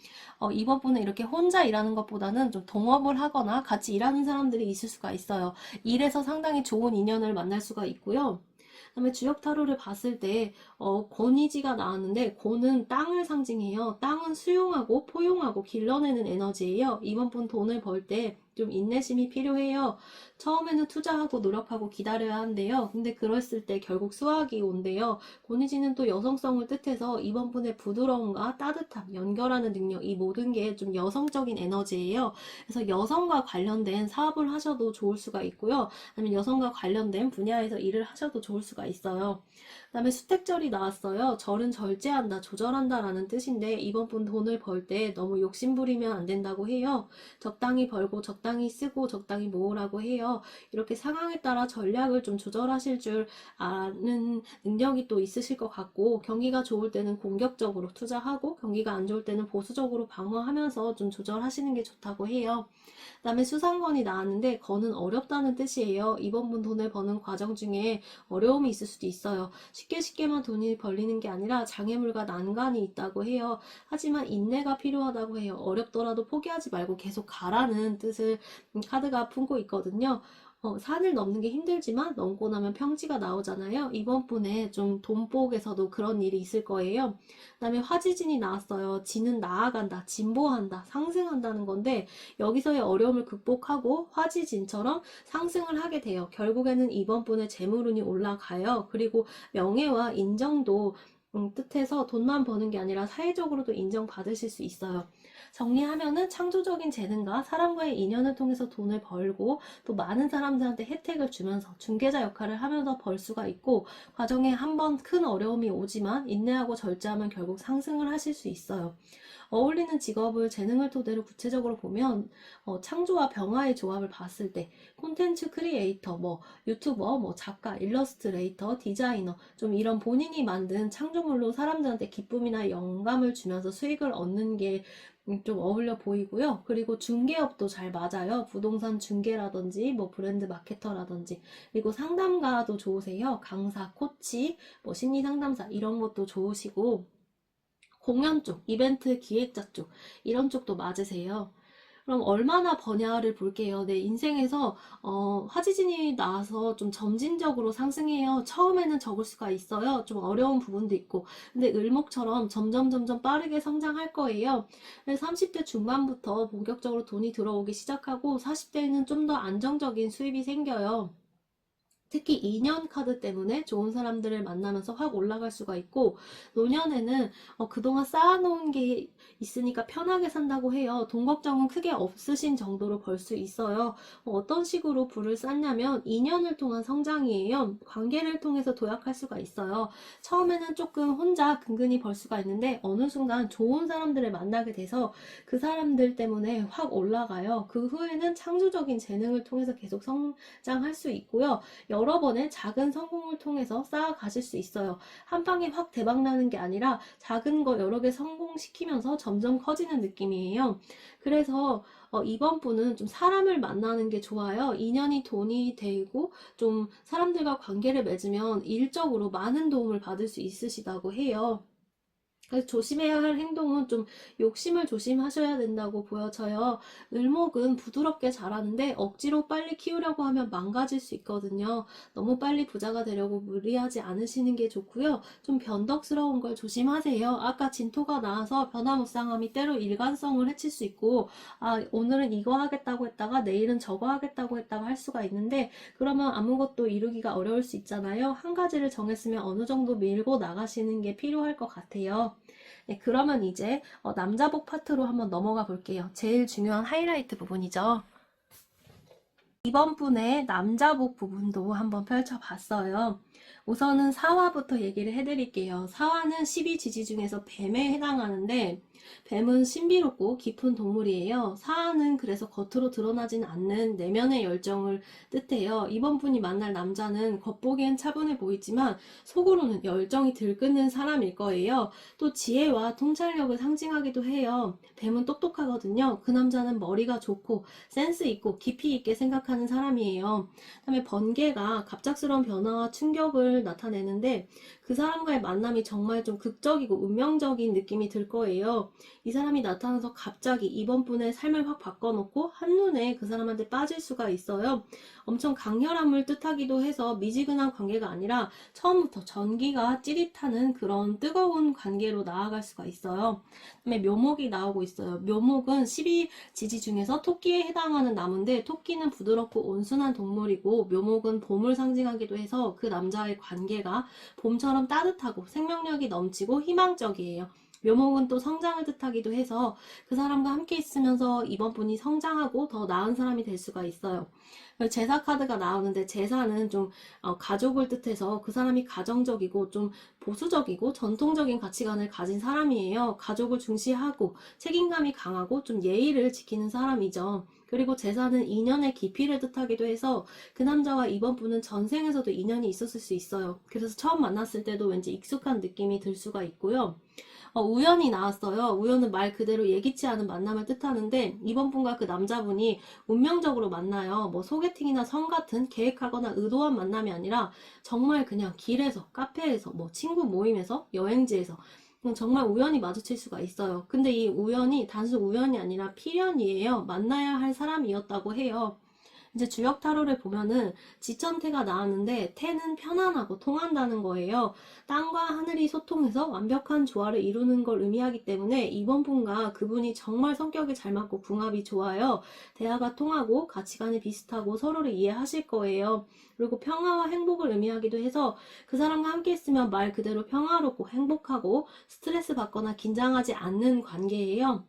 이번 분은 이렇게 혼자 일하는 것보다는 좀 동업을 하거나 같이 일하는 사람들이 있을 수가 있어요. 일에서 상당히 좋은 인연을 만날 수가 있고요. 그다음에 주역 타로를 봤을 때 권위지가 나왔는데 권은 땅을 상징해요. 땅은 수용하고 포용하고 길러내는 에너지예요. 이번 분 돈을 벌 때 좀 인내심이 필요해요. 처음에는 투자하고 노력하고 기다려야 한대요. 근데 그랬을 때 결국 수확이 온대요. 권위지는 또 여성성을 뜻해서 이번 분의 부드러움과 따뜻함, 연결하는 능력 이 모든 게 좀 여성적인 에너지예요. 그래서 여성과 관련된 사업을 하셔도 좋을 수가 있고요. 아니면 여성과 관련된 분야에서 일을 하셔도 좋을 수가 있어요. 그 다음에 수택절이 나왔어요. 절은 절제한다, 조절한다 라는 뜻인데 이번 분 돈을 벌 때 너무 욕심부리면 안 된다고 해요. 적당히 벌고 적당히 쓰고 적당히 모으라고 해요. 이렇게 상황에 따라 전략을 좀 조절하실 줄 아는 능력이 또 있으실 것 같고 경기가 좋을 때는 공격적으로 투자하고 경기가 안 좋을 때는 보수적으로 방어하면서 좀 조절하시는 게 좋다고 해요. 그 다음에 수상건이 나왔는데 건은 어렵다는 뜻이에요. 이번 분 돈을 버는 과정 중에 어려움이 있을 수도 있어요. 쉽게만 돈이 벌리는 게 아니라 장애물과 난관이 있다고 해요. 하지만 인내가 필요하다고 해요. 어렵더라도 포기하지 말고 계속 가라는 뜻을 카드가 품고 있거든요. 산을 넘는 게 힘들지만 넘고 나면 평지가 나오잖아요. 이번 분에 좀 돈복에서도 그런 일이 있을 거예요. 그 다음에 화지진이 나왔어요. 지는 나아간다, 진보한다, 상승한다는 건데 여기서의 어려움을 극복하고 화지진처럼 상승을 하게 돼요. 결국에는 이번 분의 재물운이 올라가요. 그리고 명예와 인정도 뜻해서 돈만 버는 게 아니라 사회적으로도 인정받으실 수 있어요. 정리하면은 창조적인 재능과 사람과의 인연을 통해서 돈을 벌고 또 많은 사람들한테 혜택을 주면서 중개자 역할을 하면서 벌 수가 있고 과정에 한번 큰 어려움이 오지만 인내하고 절제하면 결국 상승을 하실 수 있어요. 어울리는 직업을 재능을 토대로 구체적으로 보면 창조와 병화의 조합을 봤을 때 콘텐츠 크리에이터, 뭐 유튜버, 뭐 작가, 일러스트레이터, 디자이너 좀 이런 본인이 만든 창조물로 사람들한테 기쁨이나 영감을 주면서 수익을 얻는 게 좀 어울려 보이고요. 그리고 중개업도 잘 맞아요. 부동산 중개라든지 뭐 브랜드 마케터라든지 그리고 상담가도 좋으세요. 강사, 코치, 뭐 심리 상담사 이런 것도 좋으시고 공연 쪽, 이벤트 기획자 쪽 이런 쪽도 맞으세요. 그럼 얼마나 버냐를 볼게요. 내 인생에서 화지진이 나와서 좀 점진적으로 상승해요. 처음에는 적을 수가 있어요. 좀 어려운 부분도 있고 근데 을목처럼 점점 빠르게 성장할 거예요. 30대 중반부터 본격적으로 돈이 들어오기 시작하고 40대에는 좀 더 안정적인 수입이 생겨요. 특히 인연 카드 때문에 좋은 사람들을 만나면서 확 올라갈 수가 있고, 노년에는 그동안 쌓아놓은 게 있으니까 편하게 산다고 해요. 돈 걱정은 크게 없으신 정도로 벌 수 있어요. 어떤 식으로 부를 쌓냐면 인연을 통한 성장이에요. 관계를 통해서 도약할 수가 있어요. 처음에는 조금 혼자 근근히 벌 수가 있는데 어느 순간 좋은 사람들을 만나게 돼서 그 사람들 때문에 확 올라가요. 그 후에는 창조적인 재능을 통해서 계속 성장할 수 있고요. 여러 번의 작은 성공을 통해서 쌓아가실 수 있어요. 한 방에 확 대박나는 게 아니라 작은 거 여러 개 성공시키면서 점점 커지는 느낌이에요. 그래서 이번 분은 좀 사람을 만나는 게 좋아요. 인연이 돈이 되고 좀 사람들과 관계를 맺으면 일적으로 많은 도움을 받을 수 있으시다고 해요. 그래서 조심해야 할 행동은 좀 욕심을 조심하셔야 된다고 보여져요. 을목은 부드럽게 자라는데 억지로 빨리 키우려고 하면 망가질 수 있거든요. 너무 빨리 부자가 되려고 무리하지 않으시는 게 좋고요. 좀 변덕스러운 걸 조심하세요. 아까 진토가 나와서 변화무쌍함이 때로 일관성을 해칠 수 있고, 오늘은 이거 하겠다고 했다가 내일은 저거 하겠다고 했다가 할 수가 있는데, 그러면 아무것도 이루기가 어려울 수 있잖아요. 한 가지를 정했으면 어느 정도 밀고 나가시는 게 필요할 것 같아요. 네, 그러면 이제 남자복 파트로 한번 넘어가 볼게요. 제일 중요한 하이라이트 부분이죠. 이번 분의 남자복 부분도 한번 펼쳐봤어요. 우선은 사화부터 얘기를 해드릴게요. 사화는 12지지 중에서 뱀에 해당하는데, 뱀은 신비롭고 깊은 동물이에요. 사화는 그래서 겉으로 드러나지는 않는 내면의 열정을 뜻해요. 이번 분이 만날 남자는 겉보기엔 차분해 보이지만 속으로는 열정이 들끓는 사람일 거예요. 또 지혜와 통찰력을 상징하기도 해요. 뱀은 똑똑하거든요. 그 남자는 머리가 좋고 센스 있고 깊이 있게 생각하는 사람이에요. 그다음에 번개가 갑작스러운 변화와 충격을 나타내는데 그 사람과의 만남이 정말 좀 극적이고 운명적인 느낌이 들 거예요. 이 사람이 나타나서 갑자기 이번 분의 삶을 확 바꿔놓고 한눈에 그 사람한테 빠질 수가 있어요. 엄청 강렬함을 뜻하기도 해서 미지근한 관계가 아니라 처음부터 전기가 찌릿하는 그런 뜨거운 관계로 나아갈 수가 있어요. 그다음에 묘목이 나오고 있어요. 묘목은 12지지 중에서 토끼에 해당하는 나무인데, 토끼는 부드럽고 온순한 동물이고 묘목은 봄을 상징하기도 해서 그 남자의 관계가 봄처럼 따뜻하고 생명력이 넘치고 희망적이에요. 묘목은 또 성장을 뜻하기도 해서 그 사람과 함께 있으면서 이번 분이 성장하고 더 나은 사람이 될 수가 있어요. 제사 카드가 나오는데, 제사는 좀 가족을 뜻해서 그 사람이 가정적이고 좀 보수적이고 전통적인 가치관을 가진 사람이에요. 가족을 중시하고 책임감이 강하고 좀 예의를 지키는 사람이죠. 그리고 제사는 인연의 깊이를 뜻하기도 해서 그 남자와 이번 분은 전생에서도 인연이 있었을 수 있어요. 그래서 처음 만났을 때도 왠지 익숙한 느낌이 들 수가 있고요. 우연이 나왔어요. 우연은 말 그대로 예기치 않은 만남을 뜻하는데, 이번 분과 그 남자분이 운명적으로 만나요. 뭐 소개팅이나 성 같은 계획하거나 의도한 만남이 아니라 정말 그냥 길에서, 카페에서, 뭐 친구 모임에서, 여행지에서 정말 우연히 마주칠 수가 있어요. 근데 이 우연이 단순 우연이 아니라 필연이에요. 만나야 할 사람이었다고 해요. 이제 주역 타로를 보면은 지천태가 나왔는데, 태는 편안하고 통한다는 거예요. 땅과 하늘이 소통해서 완벽한 조화를 이루는 걸 의미하기 때문에 이번 분과 그분이 정말 성격이 잘 맞고 궁합이 좋아요. 대화가 통하고 가치관이 비슷하고 서로를 이해하실 거예요. 그리고 평화와 행복을 의미하기도 해서 그 사람과 함께 있으면 말 그대로 평화롭고 행복하고 스트레스 받거나 긴장하지 않는 관계예요.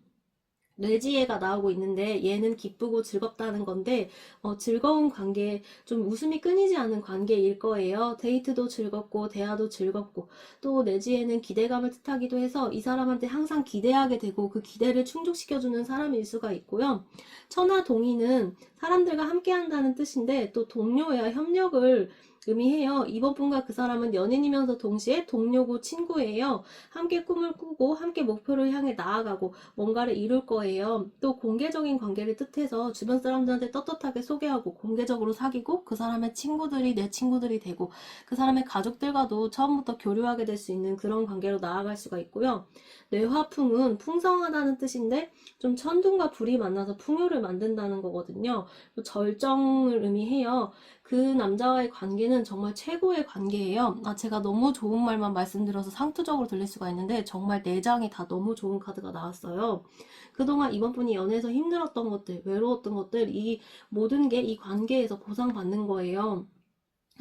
뇌지혜가 나오고 있는데, 얘는 기쁘고 즐겁다는 건데, 즐거운 관계, 좀 웃음이 끊이지 않는 관계일 거예요. 데이트도 즐겁고 대화도 즐겁고, 또 뇌지혜는 기대감을 뜻하기도 해서 이 사람한테 항상 기대하게 되고 그 기대를 충족시켜주는 사람일 수가 있고요. 천하동의는 사람들과 함께 한다는 뜻인데, 또 동료와 협력을 의미해요. 이번 분과 그 사람은 연인이면서 동시에 동료고 친구예요. 함께 꿈을 꾸고 함께 목표를 향해 나아가고 뭔가를 이룰 거예요. 또 공개적인 관계를 뜻해서 주변 사람들한테 떳떳하게 소개하고 공개적으로 사귀고 그 사람의 친구들이 내 친구들이 되고 그 사람의 가족들과도 처음부터 교류하게 될 수 있는 그런 관계로 나아갈 수가 있고요. 뇌화풍은 풍성하다는 뜻인데, 좀 천둥과 불이 만나서 풍요를 만든다는 거거든요. 절정을 의미해요. 그 남자와의 관계는 정말 최고의 관계예요. 제가 너무 좋은 말만 말씀드려서 상투적으로 들릴 수가 있는데 정말 내장이 다 너무 좋은 카드가 나왔어요. 그동안 이번 분이 연애에서 힘들었던 것들, 외로웠던 것들, 이 모든 게 이 관계에서 보상받는 거예요.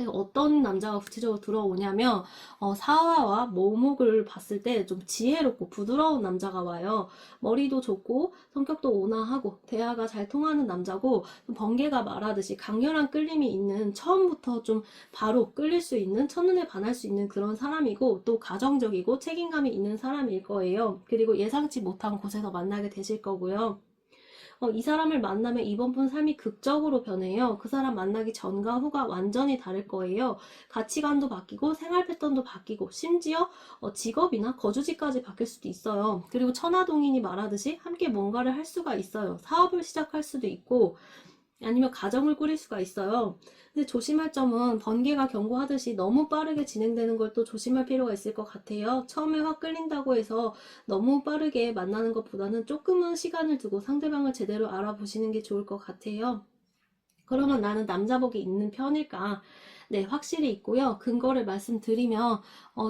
어떤 남자가 구체적으로 들어오냐면 사화와 모목을 봤을 때 좀 지혜롭고 부드러운 남자가 와요. 머리도 좋고 성격도 온화하고 대화가 잘 통하는 남자고, 좀 번개가 말하듯이 강렬한 끌림이 있는, 처음부터 좀 바로 끌릴 수 있는, 첫눈에 반할 수 있는 그런 사람이고, 또 가정적이고 책임감이 있는 사람일 거예요. 그리고 예상치 못한 곳에서 만나게 되실 거고요. 이 사람을 만나면 이번 분 삶이 극적으로 변해요. 그 사람 만나기 전과 후가 완전히 다를 거예요. 가치관도 바뀌고 생활 패턴도 바뀌고, 심지어 직업이나 거주지까지 바뀔 수도 있어요. 그리고 천하동인이 말하듯이 함께 뭔가를 할 수가 있어요. 사업을 시작할 수도 있고, 아니면 가정을 꾸릴 수가 있어요. 근데 조심할 점은, 번개가 경고하듯이 너무 빠르게 진행되는 걸 또 조심할 필요가 있을 것 같아요. 처음에 확 끌린다고 해서 너무 빠르게 만나는 것보다는 조금은 시간을 두고 상대방을 제대로 알아보시는 게 좋을 것 같아요. 그러면 나는 남자복이 있는 편일까? 네, 확실히 있고요. 근거를 말씀드리면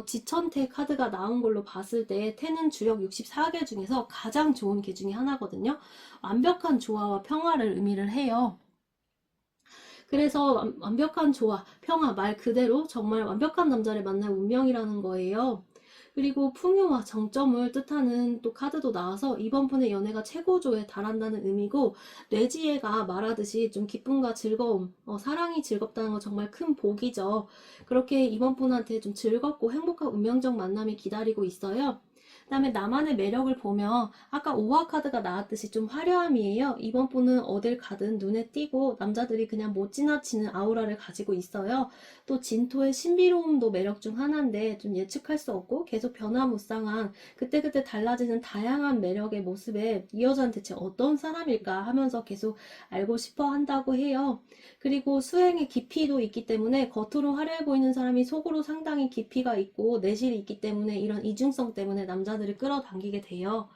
지천태 카드가 나온 걸로 봤을 때 태는 주력 64개 중에서 가장 좋은 개 중에 하나거든요. 완벽한 조화와 평화를 의미를 해요. 그래서 완벽한 조화, 평화, 말 그대로 정말 완벽한 남자를 만날 운명이라는 거예요. 그리고 풍요와 정점을 뜻하는 또 카드도 나와서 이번 분의 연애가 최고조에 달한다는 의미고, 뇌지혜가 말하듯이 좀 기쁨과 즐거움, 사랑이 즐겁다는 건 정말 큰 복이죠. 그렇게 이번 분한테 좀 즐겁고 행복한 운명적 만남이 기다리고 있어요. 그다음에 나만의 매력을 보면, 아까 오화 카드가 나왔듯이 좀 화려함이에요. 이번 분은 어딜 가든 눈에 띄고 남자들이 그냥 못 지나치는 아우라를 가지고 있어요. 또 진토의 신비로움도 매력 중 하나인데, 좀 예측할 수 없고 계속 변화무쌍한, 그때그때 달라지는 다양한 매력의 모습에 이 여자는 대체 어떤 사람일까 하면서 계속 알고 싶어 한다고 해요. 그리고 수행의 깊이도 있기 때문에, 겉으로 화려해 보이는 사람이 속으로 상당히 깊이가 있고 내실이 있기 때문에, 이런 이중성 때문에 남자들을 끌어당기게 돼요.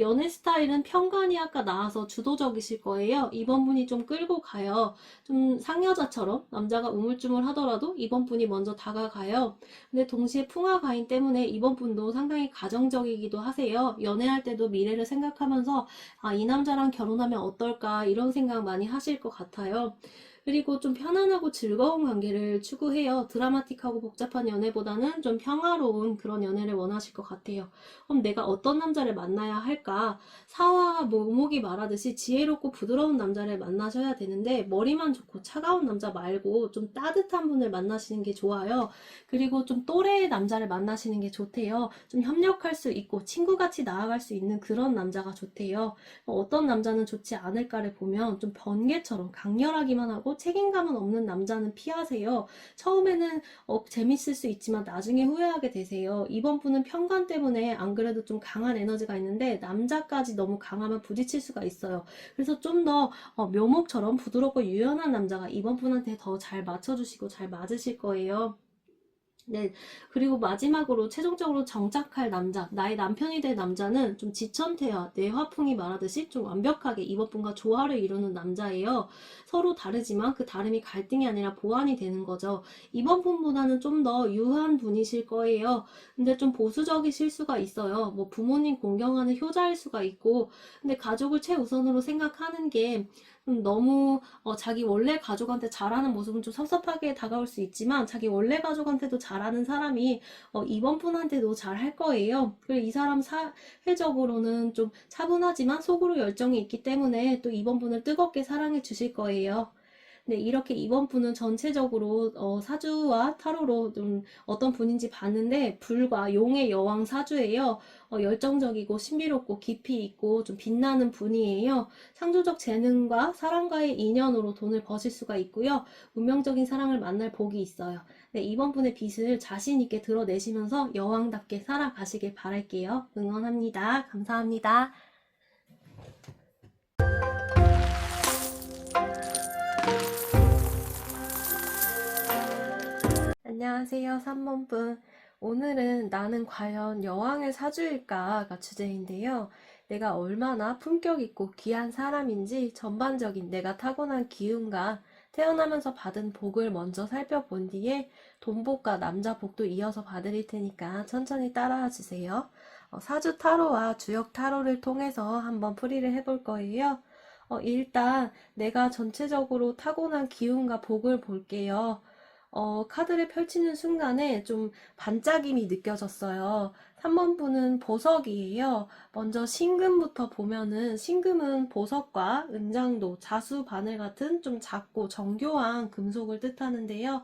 연애 스타일은 편관이 아까 나와서 주도적이실 거예요. 이번 분이 좀 끌고 가요. 좀 상여자처럼 남자가 우물쭈물 하더라도 이번 분이 먼저 다가가요. 근데 동시에 풍화가인 때문에 이번 분도 상당히 가정적이기도 하세요. 연애할 때도 미래를 생각하면서 이 남자랑 결혼하면 어떨까 이런 생각 많이 하실 것 같아요. 그리고 좀 편안하고 즐거운 관계를 추구해요. 드라마틱하고 복잡한 연애보다는 좀 평화로운 그런 연애를 원하실 것 같아요. 그럼 내가 어떤 남자를 만나야 할까? 사와 모목이 말하듯이 지혜롭고 부드러운 남자를 만나셔야 되는데, 머리만 좋고 차가운 남자 말고 좀 따뜻한 분을 만나시는 게 좋아요. 그리고 좀 또래의 남자를 만나시는 게 좋대요. 좀 협력할 수 있고 친구같이 나아갈 수 있는 그런 남자가 좋대요. 어떤 남자는 좋지 않을까를 보면, 좀 번개처럼 강렬하기만 하고 책임감은 없는 남자는 피하세요. 처음에는 재밌을 수 있지만 나중에 후회하게 되세요. 이번 분은 편관 때문에 안 그래도 좀 강한 에너지가 있는데, 남자까지 너무 강하면 부딪힐 수가 있어요. 그래서 좀 더 묘목처럼 부드럽고 유연한 남자가 이번 분한테 더 잘 맞춰주시고 잘 맞으실 거예요. 네. 그리고 마지막으로 최종적으로 정착할 남자, 나의 남편이 될 남자는 좀 지천태와 뇌화풍이 말하듯이 좀 완벽하게 이번 분과 조화를 이루는 남자예요. 서로 다르지만 그 다름이 갈등이 아니라 보완이 되는 거죠. 이번 분보다는 좀 더 유한 분이실 거예요. 근데 좀 보수적이실 수가 있어요. 뭐 부모님 공경하는 효자일 수가 있고, 근데 가족을 최우선으로 생각하는 게 너무 자기 원래 가족한테 잘하는 모습은 좀 섭섭하게 다가올 수 있지만, 자기 원래 가족한테도 잘하는 사람이 이번 분한테도 잘할 거예요. 그리고 이 사람 사회적으로는 좀 차분하지만 속으로 열정이 있기 때문에 또 이번 분을 뜨겁게 사랑해 주실 거예요. 네, 이렇게 이번 분은 전체적으로 사주와 타로로 좀 어떤 분인지 봤는데, 불과 용의 여왕 사주예요. 열정적이고 신비롭고 깊이 있고 좀 빛나는 분이에요. 창조적 재능과 사람과의 인연으로 돈을 버실 수가 있고요. 운명적인 사랑을 만날 복이 있어요. 네, 이번 분의 빛을 자신 있게 드러내시면서 여왕답게 살아가시길 바랄게요. 응원합니다. 감사합니다. 안녕하세요, 3번분. 오늘은 나는 과연 여왕의 사주일까가 주제인데요. 내가 얼마나 품격 있고 귀한 사람인지, 전반적인 내가 타고난 기운과 태어나면서 받은 복을 먼저 살펴본 뒤에 돈복과 남자복도 이어서 봐드릴 테니까 천천히 따라와 주세요. 사주 타로와 주역 타로를 통해서 한번 풀이를 해볼 거예요. 일단 내가 전체적으로 타고난 기운과 복을 볼게요. 카드를 펼치는 순간에 좀 반짝임이 느껴졌어요. 3번 분은 보석이에요. 먼저 신금부터 보면은 신금은 보석과 은장도, 자수, 바늘 같은 좀 작고 정교한 금속을 뜻하는데요.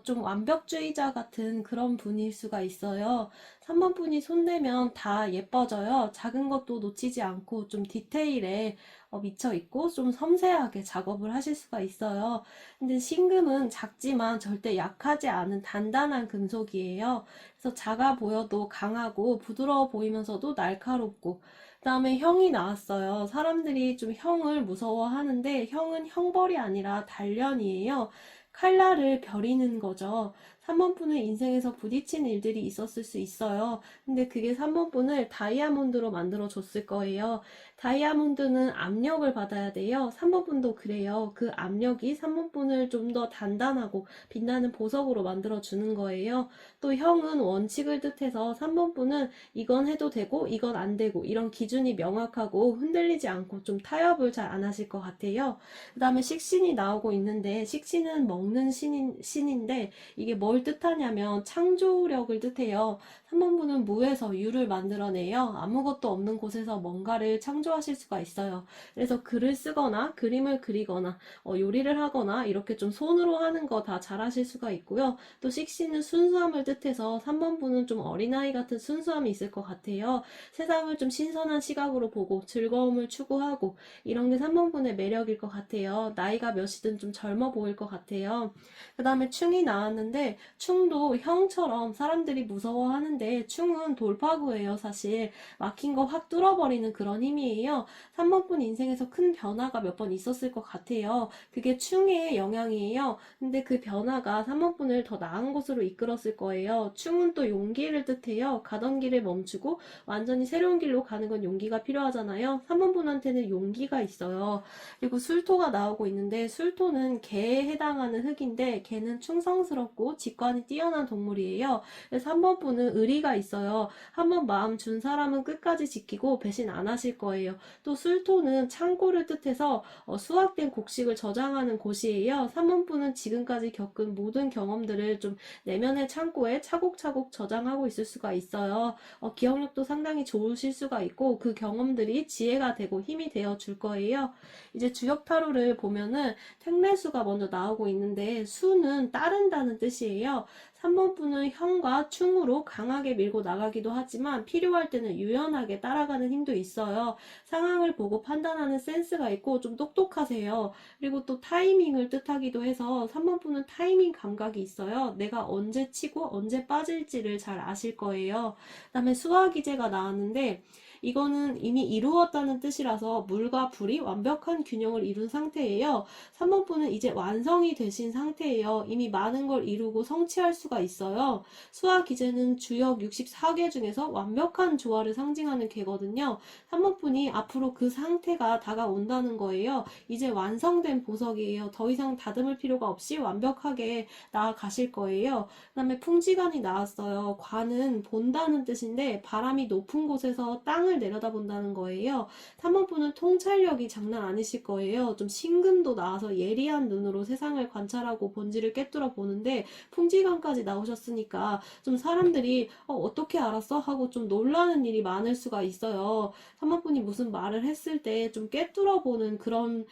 좀 완벽주의자 같은 그런 분일 수가 있어요. 3번 분이 손대면 다 예뻐져요. 작은 것도 놓치지 않고 좀 디테일에 미쳐 있고 좀 섬세하게 작업을 하실 수가 있어요. 근데 신금은 작지만 절대 약하지 않은 단단한 금속이에요. 그래서 작아 보여도 강하고 부드러워 보이면서도 날카롭고, 그다음에 형이 나왔어요. 사람들이 좀 형을 무서워하는데 형은 형벌이 아니라 단련이에요. 칼날을 벼리는 거죠. 3번 분은 인생에서 부딪힌 일들이 있었을 수 있어요. 근데 그게 3번 분을 다이아몬드로 만들어 줬을 거예요. 다이아몬드는 압력을 받아야 돼요. 3번 분도 그래요. 그 압력이 3번 분을 좀 더 단단하고 빛나는 보석으로 만들어 주는 거예요. 또 형은 원칙을 뜻해서 3번 분은 이건 해도 되고 이건 안 되고 이런 기준이 명확하고 흔들리지 않고 좀 타협을 잘 안 하실 것 같아요. 그 다음에 식신이 나오고 있는데, 식신은 먹는 신인데 이게 뭘 뜻하냐면 창조력을 뜻해요. 3번 분은 무에서 유를 만들어내요. 아무것도 없는 곳에서 뭔가를 창조하실 수가 있어요. 그래서 글을 쓰거나 그림을 그리거나 요리를 하거나 이렇게 좀 손으로 하는 거 다 잘하실 수가 있고요. 또 식신은 순수함을 뜻해서 3번 분은 좀 어린아이 같은 순수함이 있을 것 같아요. 세상을 좀 신선한 시각으로 보고 즐거움을 추구하고 이런 게 3번 분의 매력일 것 같아요. 나이가 몇이든 좀 젊어 보일 것 같아요. 그 다음에 충이 나왔는데, 충도 형처럼 사람들이 무서워하는데 충은 돌파구예요. 사실 막힌 거 확 뚫어버리는 그런 힘이에요. 3번 분 인생에서 큰 변화가 몇 번 있었을 것 같아요. 그게 충의 영향이에요. 근데 그 변화가 3번 분을 더 나은 곳으로 이끌었을 거예요. 충은 또 용기를 뜻해요. 가던 길을 멈추고 완전히 새로운 길로 가는 건 용기가 필요하잖아요. 3번 분한테는 용기가 있어요. 그리고 술토가 나오고 있는데, 술토는 개에 해당하는 흙인데 개는 충성스럽고 직관이 뛰어난 동물이에요. 그래서 3번 분은 의리가 있어요. 한번 마음 준 사람은 끝까지 지키고 배신 안 하실 거예요. 또 술토는 창고를 뜻해서 수확된 곡식을 저장하는 곳이에요. 3번 분은 지금까지 겪은 모든 경험들을 좀 내면의 창고에 차곡차곡 저장하고 있을 수가 있어요. 기억력도 상당히 좋으실 수가 있고 그 경험들이 지혜가 되고 힘이 되어 줄 거예요. 이제 주역 타로를 보면은 택매수가 먼저 나오고 있는데, 수는 따른다는 뜻이에요. 3번 분은 형과 충으로 강하게 밀고 나가기도 하지만 필요할 때는 유연하게 따라가는 힘도 있어요. 상황을 보고 판단하는 센스가 있고 좀 똑똑하세요. 그리고 또 타이밍을 뜻하기도 해서 3번 분은 타이밍 감각이 있어요. 내가 언제 치고 언제 빠질지를 잘 아실 거예요. 그다음에 수화기제가 나왔는데, 이거는 이미 이루었다는 뜻이라서 물과 불이 완벽한 균형을 이룬 상태예요. 3번 분은 이제 완성이 되신 상태예요. 이미 많은 걸 이루고 성취할 수가 있어요. 수화 기제는 주역 64개 중에서 완벽한 조화를 상징하는 개거든요. 3번 분이 앞으로 그 상태가 다가온다는 거예요. 이제 완성된 보석이에요. 더 이상 다듬을 필요가 없이 완벽하게 나아가실 거예요. 그 다음에 풍지관이 나왔어요. 관은 본다는 뜻인데 바람이 높은 곳에서 땅을 내려다본다는 거예요. 탐험분은 통찰력이 장난 아니실 거예요. 좀 신금도 나와서 예리한 눈으로 세상을 관찰하고 본질을 꿰뚫어 보는데, 풍지관까지 나오셨으니까 좀 사람들이 어떻게 알았어? 하고 좀 놀라는 일이 많을 수가 있어요. 탐험분이 무슨 말을 했을 때 좀 꿰뚫어 보는 그런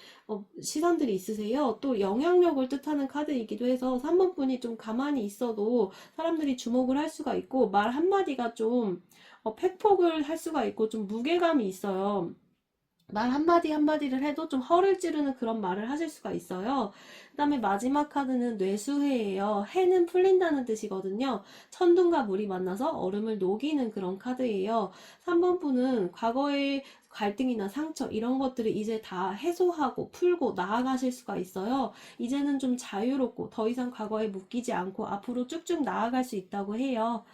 시선들이 있으세요. 또 영향력을 뜻하는 카드이기도 해서 3번 분이 좀 가만히 있어도 사람들이 주목을 할 수가 있고, 말 한마디가 좀 팩폭을 할 수가 있고 좀 무게감이 있어요. 말 한마디 한마디를 해도 좀 허를 찌르는 그런 말을 하실 수가 있어요. 그 다음에 마지막 카드는 뇌수해예요. 해는 풀린다는 뜻이거든요. 천둥과 물이 만나서 얼음을 녹이는 그런 카드예요. 3번 분은 과거의 갈등이나 상처 이런 것들을 이제 다 해소하고 풀고 나아가실 수가 있어요. 이제는 좀 자유롭고 더 이상 과거에 묶이지 않고 앞으로 쭉쭉 나아갈 수 있다고 해요.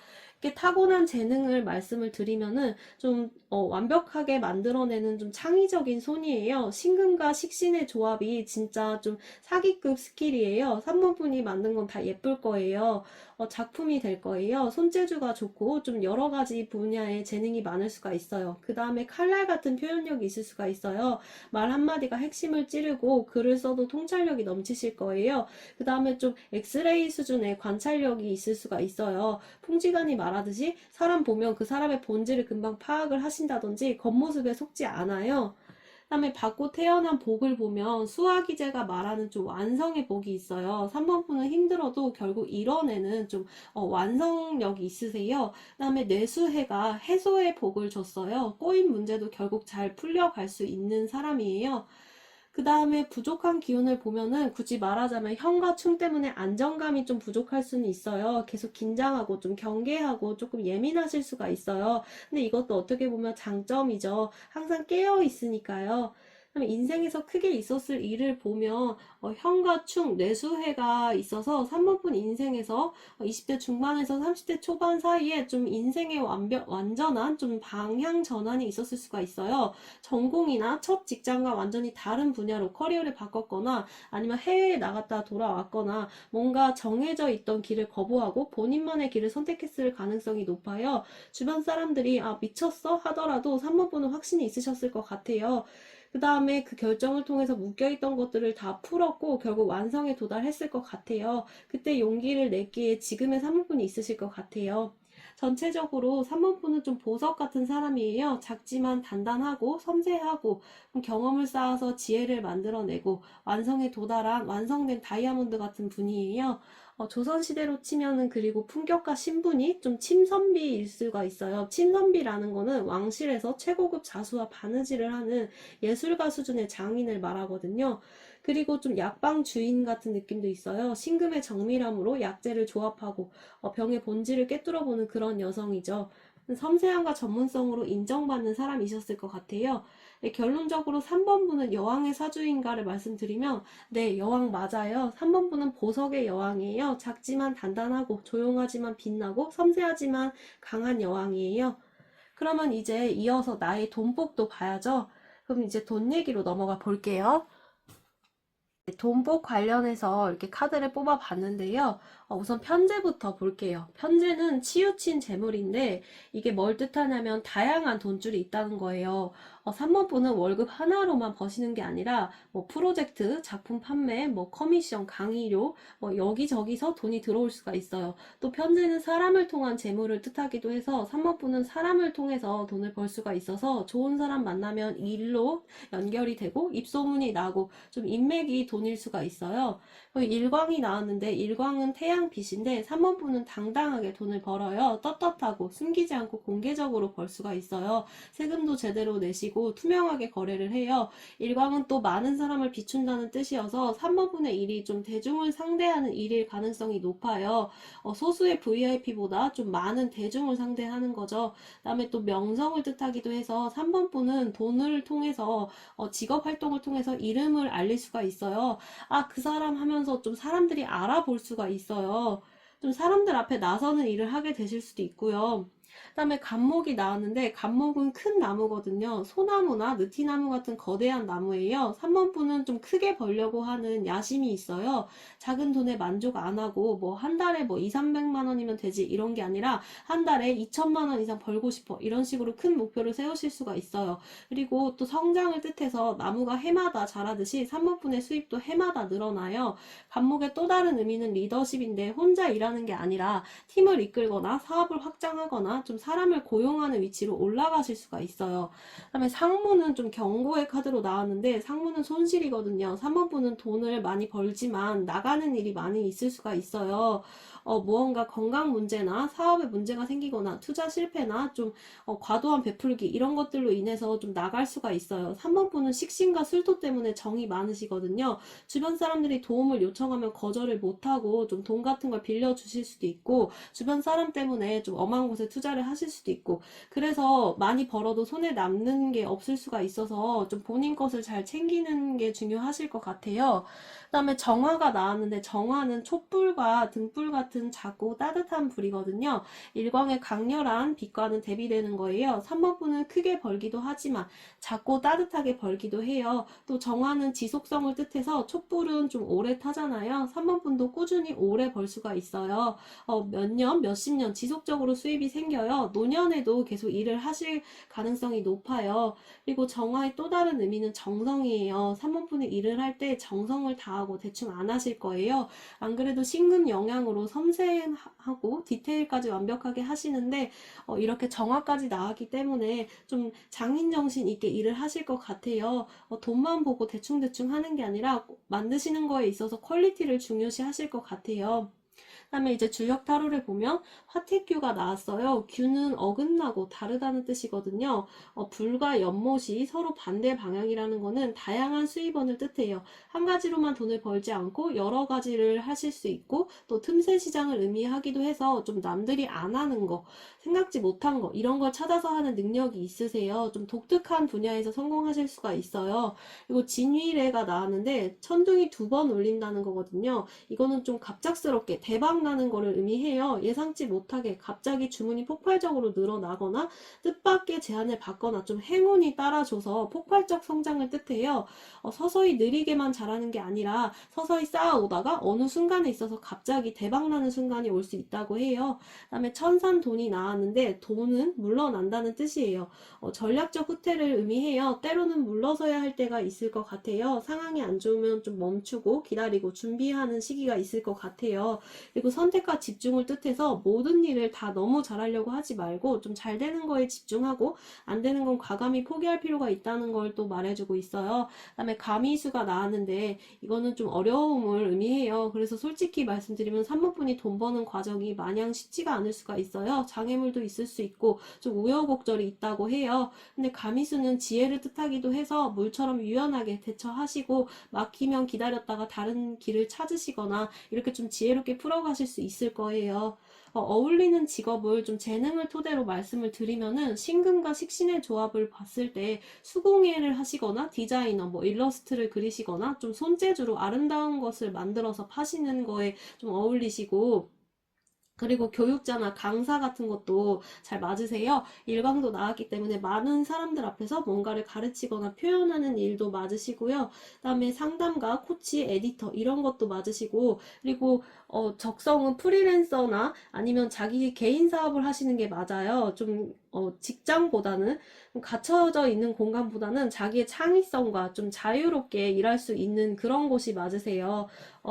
이렇게 타고난 재능을 말씀을 드리면은 좀 완벽하게 만들어내는 좀 창의적인 손이에요. 신금과 식신의 조합이 진짜 좀 사기급 스킬이에요. 3번 분이 만든 건 다 예쁠 거예요. 작품이 될 거예요. 손재주가 좋고 좀 여러 가지 분야에 재능이 많을 수가 있어요. 그 다음에 칼날 같은 표현력이 있을 수가 있어요. 말 한마디가 핵심을 찌르고 글을 써도 통찰력이 넘치실 거예요. 그 다음에 좀 엑스레이 수준의 관찰력이 있을 수가 있어요. 풍지간이 말하듯이 사람 보면 그 사람의 본질을 금방 파악을 하신다든지 겉모습에 속지 않아요. 그다음에 받고 태어난 복을 보면 수화기제가 말하는 좀 완성의 복이 있어요. 3번분은 힘들어도 결국 이뤄내는 좀 완성력이 있으세요. 그다음에 뇌수해가 해소의 복을 줬어요. 꼬인 문제도 결국 잘 풀려갈 수 있는 사람이에요. 그 다음에 부족한 기운을 보면은 굳이 말하자면 형과 충 때문에 안정감이 좀 부족할 수는 있어요. 계속 긴장하고 좀 경계하고 조금 예민하실 수가 있어요. 근데 이것도 어떻게 보면 장점이죠. 항상 깨어 있으니까요. 그다음에 인생에서 크게 있었을 일을 보면 형과 충, 뇌수해가 있어서 3번분 인생에서 20대 중반에서 30대 초반 사이에 좀 인생의 완전한 좀 방향 전환이 있었을 수가 있어요. 전공이나 첫 직장과 완전히 다른 분야로 커리어를 바꿨거나 아니면 해외에 나갔다 돌아왔거나 뭔가 정해져 있던 길을 거부하고 본인만의 길을 선택했을 가능성이 높아요. 주변 사람들이 미쳤어? 하더라도 3번분은 확신이 있으셨을 것 같아요. 그 다음에 그 결정을 통해서 묶여있던 것들을 다 풀었고 결국 완성에 도달했을 것 같아요. 그때 용기를 냈기에 지금의 3번분이 있으실 것 같아요. 전체적으로 3번분은 좀 보석 같은 사람이에요. 작지만 단단하고 섬세하고 경험을 쌓아서 지혜를 만들어내고 완성에 도달한 완성된 다이아몬드 같은 분이에요. 조선시대로 치면은 그리고 품격과 신분이 좀 침선비일 수가 있어요. 침선비라는 거는 왕실에서 최고급 자수와 바느질을 하는 예술가 수준의 장인을 말하거든요. 그리고 좀 약방 주인 같은 느낌도 있어요. 신금의 정밀함으로 약재를 조합하고 병의 본질을 꿰뚫어보는 그런 여성이죠. 섬세함과 전문성으로 인정받는 사람이셨을 것 같아요. 네, 결론적으로 3번분은 여왕의 사주인가를 말씀드리면 네, 여왕 맞아요. 3번분은 보석의 여왕이에요. 작지만 단단하고 조용하지만 빛나고 섬세하지만 강한 여왕이에요. 그러면 이제 이어서 나의 돈복도 봐야죠. 그럼 이제 돈 얘기로 넘어가 볼게요. 돈복 관련해서 이렇게 카드를 뽑아 봤는데요. 우선 편제부터 볼게요. 편제는 치우친 재물인데 이게 뭘 뜻하냐면 다양한 돈줄이 있다는 거예요. 3번분은 월급 하나로만 버시는 게 아니라 뭐 프로젝트, 작품 판매, 뭐 커미션, 강의료 뭐 여기저기서 돈이 들어올 수가 있어요. 또 편제는 사람을 통한 재물을 뜻하기도 해서 3번분은 사람을 통해서 돈을 벌 수가 있어서 좋은 사람 만나면 일로 연결이 되고 입소문이 나고 좀 인맥이 돈일 수가 있어요. 일광이 나왔는데 일광은 태양빛인데 3번분은 당당하게 돈을 벌어요. 떳떳하고 숨기지 않고 공개적으로 벌 수가 있어요. 세금도 제대로 내시고 투명하게 거래를 해요. 일광은 또 많은 사람을 비춘다는 뜻이어서 3번분의 일이 좀 대중을 상대하는 일일 가능성이 높아요. 소수의 VIP보다 좀 많은 대중을 상대하는 거죠. 그다음에 또 명성을 뜻하기도 해서 3번분은 돈을 통해서 직업 활동을 통해서 이름을 알릴 수가 있어요. 그 사람 하면서 좀 사람들이 알아볼 수가 있어요. 좀 사람들 앞에 나서는 일을 하게 되실 수도 있고요. 그 다음에 감목이 나왔는데 감목은 큰 나무거든요. 소나무나 느티나무 같은 거대한 나무예요. 3번분은 좀 크게 벌려고 하는 야심이 있어요. 작은 돈에 만족 안 하고 뭐 한 달에 뭐 2, 300만 원이면 되지 이런 게 아니라 한 달에 2천만 원 이상 벌고 싶어 이런 식으로 큰 목표를 세우실 수가 있어요. 그리고 또 성장을 뜻해서 나무가 해마다 자라듯이 3번분의 수입도 해마다 늘어나요. 감목의 또 다른 의미는 리더십인데 혼자 일하는 게 아니라 팀을 이끌거나 사업을 확장하거나 좀 사람을 고용하는 위치로 올라가실 수가 있어요. 그다음에 상무는 좀 경고의 카드로 나왔는데 상무는 손실이거든요. 3번분은 돈을 많이 벌지만 나가는 일이 많이 있을 수가 있어요. 무언가 건강 문제나 사업에 문제가 생기거나 투자 실패나 좀 과도한 베풀기 이런 것들로 인해서 좀 나갈 수가 있어요. 3번분은 식신과 술토 때문에 정이 많으시거든요. 주변 사람들이 도움을 요청하면 거절을 못하고 좀 돈 같은 걸 빌려주실 수도 있고 주변 사람 때문에 좀 엄한 곳에 투자를 하실 수도 있고 그래서 많이 벌어도 손에 남는 게 없을 수가 있어서 좀 본인 것을 잘 챙기는 게 중요하실 것 같아요. 그 다음에 정화가 나왔는데 정화는 촛불과 등불 같은 같은 작고 따뜻한 불이거든요. 일광의 강렬한 빛과는 대비되는 거예요. 3번 분은 크게 벌기도 하지만 작고 따뜻하게 벌기도 해요. 또 정화는 지속성을 뜻해서 촛불은 좀 오래 타잖아요. 3번 분도 꾸준히 오래 벌 수가 있어요. 몇 년, 몇십 년 지속적으로 수입이 생겨요. 노년에도 계속 일을 하실 가능성이 높아요. 그리고 정화의 또 다른 의미는 정성이에요. 3번 분이 일을 할 때 정성을 다하고 대충 안 하실 거예요. 안 그래도 신금 영향으로 섬세하고 디테일까지 완벽하게 하시는데 이렇게 정화까지 나왔기 때문에 좀 장인정신 있게 일을 하실 것 같아요. 돈만 보고 대충대충 하는 게 아니라 만드시는 거에 있어서 퀄리티를 중요시 하실 것 같아요. 그다음에 이제 주역 타로를 보면 화택규가 나왔어요. 규는 어긋나고 다르다는 뜻이거든요. 불과 연못이 서로 반대 방향이라는 거는 다양한 수입원을 뜻해요. 한 가지로만 돈을 벌지 않고 여러 가지를 하실 수 있고 또 틈새 시장을 의미하기도 해서 좀 남들이 안 하는 거, 생각지 못한 거 이런 걸 찾아서 하는 능력이 있으세요. 좀 독특한 분야에서 성공하실 수가 있어요. 그리고 진위례가 나왔는데 천둥이 2번 울린다는 거거든요. 이거는 좀 갑작스럽게 대박 나는 거를 의미해요. 예상치 못하게 갑자기 주문이 폭발적으로 늘어나거나 뜻밖의 제안을 받거나 좀 행운이 따라줘서 폭발적 성장을 뜻해요. 서서히 느리게만 자라는 게 아니라 서서히 쌓아오다가 어느 순간에 있어서 갑자기 대박 나는 순간이 올 수 있다고 해요. 그다음에 천산돈이 나왔는데 돈은 물러난다는 뜻이에요. 전략적 후퇴를 의미해요. 때로는 물러서야 할 때가 있을 것 같아요. 상황이 안 좋으면 좀 멈추고 기다리고 준비하는 시기가 있을 것 같아요. 그리고 선택과 집중을 뜻해서 모든 일을 다 너무 잘하려고 하지 말고 좀 잘 되는 거에 집중하고 안 되는 건 과감히 포기할 필요가 있다는 걸 또 말해주고 있어요. 그다음에 가미수가 나왔는데 이거는 좀 어려움을 의미해요. 그래서 솔직히 말씀드리면 3번 분이 돈 버는 과정이 마냥 쉽지가 않을 수가 있어요. 장애물도 있을 수 있고 좀 우여곡절이 있다고 해요. 근데 가미수는 지혜를 뜻하기도 해서 물처럼 유연하게 대처하시고 막히면 기다렸다가 다른 길을 찾으시거나 이렇게 좀 지혜롭게 풀어가실 수 있을 거예요. 어울리는 직업을 좀 재능을 토대로 말씀을 드리면은 신금과 식신의 조합을 봤을 때 수공예를 하시거나 디자이너, 뭐 일러스트를 그리시거나 좀 손재주로 아름다운 것을 만들어서 파시는 거에 좀 어울리시고 그리고 교육자나 강사 같은 것도 잘 맞으세요. 일광도 나왔기 때문에 많은 사람들 앞에서 뭔가를 가르치거나 표현하는 일도 맞으시고요. 그다음에 상담가, 코치, 에디터 이런 것도 맞으시고 그리고 적성은 프리랜서나 아니면 자기 개인 사업을 하시는 게 맞아요. 좀 직장보다는 갇혀져 있는 공간보다는 자기의 창의성과 좀 자유롭게 일할 수 있는 그런 곳이 맞으세요.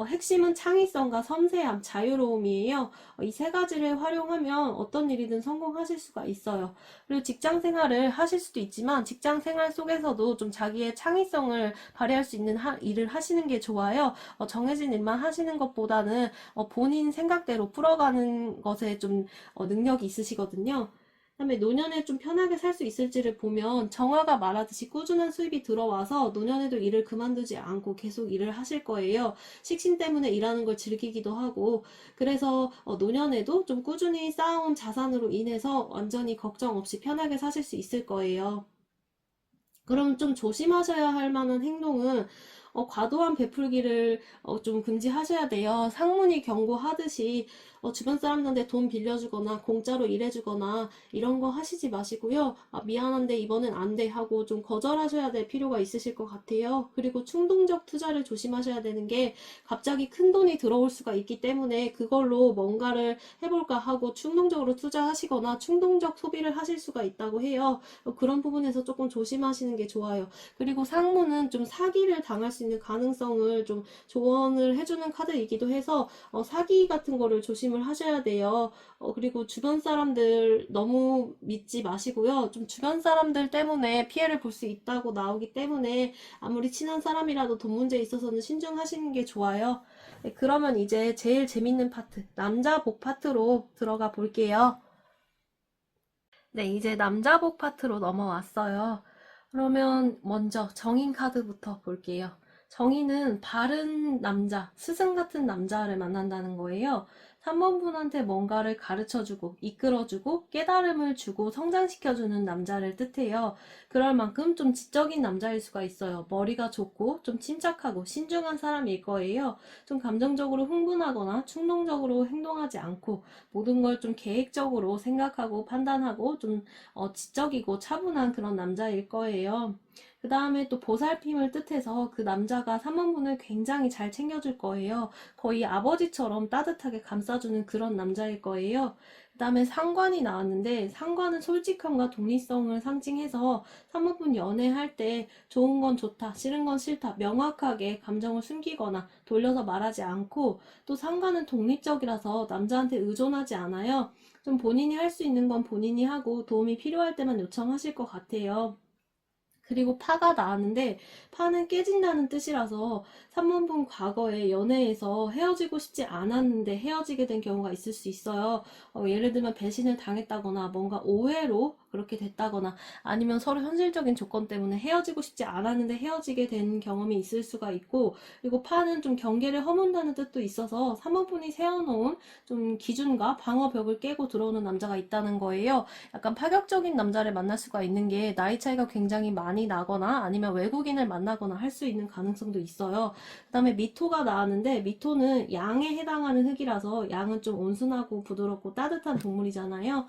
핵심은 창의성과 섬세함, 자유로움이에요. 이 세 가지를 활용하면 어떤 일이든 성공하실 수가 있어요. 그리고 직장 생활을 하실 수도 있지만 직장 생활 속에서도 좀 자기의 창의성을 발휘할 수 있는 일을 하시는 게 좋아요. 정해진 일만 하시는 것보다는 본인 생각대로 풀어가는 것에 좀 능력이 있으시거든요. 그다음에 노년에 좀 편하게 살 수 있을지를 보면 정화가 말하듯이 꾸준한 수입이 들어와서 노년에도 일을 그만두지 않고 계속 일을 하실 거예요. 식신 때문에 일하는 걸 즐기기도 하고 그래서 노년에도 좀 꾸준히 쌓아온 자산으로 인해서 완전히 걱정 없이 편하게 사실 수 있을 거예요. 그럼 좀 조심하셔야 할 만한 행동은 과도한 베풀기를 좀 금지하셔야 돼요. 상문이 경고하듯이 주변 사람들한테 돈 빌려주거나 공짜로 일해주거나 이런 거 하시지 마시고요. 미안한데 이번엔 안 돼 하고 좀 거절하셔야 될 필요가 있으실 것 같아요. 그리고 충동적 투자를 조심하셔야 되는 게 갑자기 큰 돈이 들어올 수가 있기 때문에 그걸로 뭔가를 해볼까 하고 충동적으로 투자하시거나 충동적 소비를 하실 수가 있다고 해요. 그런 부분에서 조금 조심하시는 게 좋아요. 그리고 상무는 좀 사기를 당할 수 있는 가능성을 좀 조언을 해주는 카드이기도 해서 사기 같은 거를 조심을 하셔야 돼요. 그리고 주변 사람들 너무 믿지 마시고요. 좀 주변 사람들 때문에 피해를 볼 수 있다고 나오기 때문에 아무리 친한 사람이라도 돈 문제에 있어서는 신중하시는 게 좋아요. 네, 그러면 이제 제일 재밌는 파트, 남자복 파트로 들어가 볼게요. 네, 이제 남자복 파트로 넘어왔어요. 그러면 먼저 정인 카드부터 볼게요. 정인은 바른 남자, 스승 같은 남자를 만난다는 거예요. 3번분한테 뭔가를 가르쳐주고 이끌어주고 깨달음을 주고 성장시켜주는 남자를 뜻해요. 그럴 만큼 좀 지적인 남자일 수가 있어요. 머리가 좋고 좀 침착하고 신중한 사람일 거예요. 좀 감정적으로 흥분하거나 충동적으로 행동하지 않고 모든 걸 좀 계획적으로 생각하고 판단하고 좀 지적이고 차분한 그런 남자일 거예요. 그 다음에 또 보살핌을 뜻해서 그 남자가 사모분을 굉장히 잘 챙겨줄 거예요. 거의 아버지처럼 따뜻하게 감싸주는 그런 남자일 거예요. 그 다음에 상관이 나왔는데 상관은 솔직함과 독립성을 상징해서 사모분 연애할 때 좋은 건 좋다, 싫은 건 싫다, 명확하게 감정을 숨기거나 돌려서 말하지 않고 또 상관은 독립적이라서 남자한테 의존하지 않아요. 좀 본인이 할 수 있는 건 본인이 하고 도움이 필요할 때만 요청하실 것 같아요. 그리고 파가 나왔는데 파는 깨진다는 뜻이라서 삼문분 과거에 연애에서 헤어지고 싶지 않았는데 헤어지게 된 경우가 있을 수 있어요. 예를 들면 배신을 당했다거나 뭔가 오해로 그렇게 됐다거나 아니면 서로 현실적인 조건 때문에 헤어지고 싶지 않았는데 헤어지게 된 경험이 있을 수가 있고, 그리고 파는 좀 경계를 허문다는 뜻도 있어서 삼문분이 세워놓은 좀 기준과 방어벽을 깨고 들어오는 남자가 있다는 거예요. 약간 파격적인 남자를 만날 수가 있는 게 나이 차이가 굉장히 많이 나거나 아니면 외국인을 만나거나 할 수 있는 가능성도 있어요. 그 다음에 미토가 나왔는데 미토는 양에 해당하는 흙이라서 양은 좀 온순하고 부드럽고 따뜻한 동물이잖아요.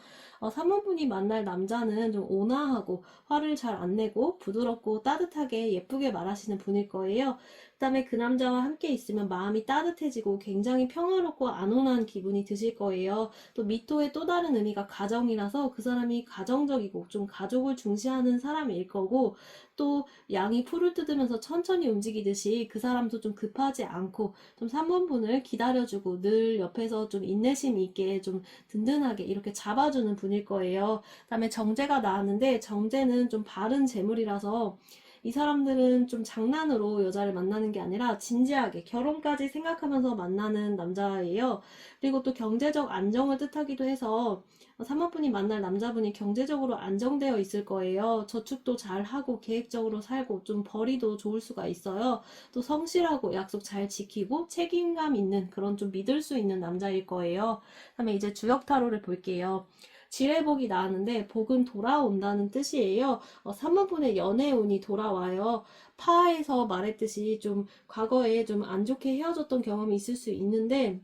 사모분이 만날 남자는 좀 온화하고 화를 잘 안 내고 부드럽고 따뜻하게 예쁘게 말하시는 분일 거예요. 그 다음에 그 남자와 함께 있으면 마음이 따뜻해지고 굉장히 평화롭고 안온한 기분이 드실 거예요. 또 미토의 또 다른 의미가 가정이라서 그 사람이 가정적이고 좀 가족을 중시하는 사람일 거고, 또 양이 풀을 뜯으면서 천천히 움직이듯이 그 사람도 좀 급하지 않고 좀 3번분을 기다려주고 늘 옆에서 좀 인내심 있게 좀 든든하게 이렇게 잡아주는 분일 거예요. 그 다음에 정제가 나왔는데 정제는 좀 바른 재물이라서 이 사람들은 좀 장난으로 여자를 만나는 게 아니라 진지하게 결혼까지 생각하면서 만나는 남자예요. 그리고 또 경제적 안정을 뜻하기도 해서 사모분이 만날 남자분이 경제적으로 안정되어 있을 거예요. 저축도 잘 하고 계획적으로 살고 좀 벌이도 좋을 수가 있어요. 또 성실하고 약속 잘 지키고 책임감 있는 그런 좀 믿을 수 있는 남자일 거예요. 다음에 이제 주역 타로를 볼게요. 지뢰복이 나왔는데 복은 돌아온다는 뜻이에요. 3번분의 연애운이 돌아와요. 파에서 말했듯이 좀 과거에 좀 안 좋게 헤어졌던 경험이 있을 수 있는데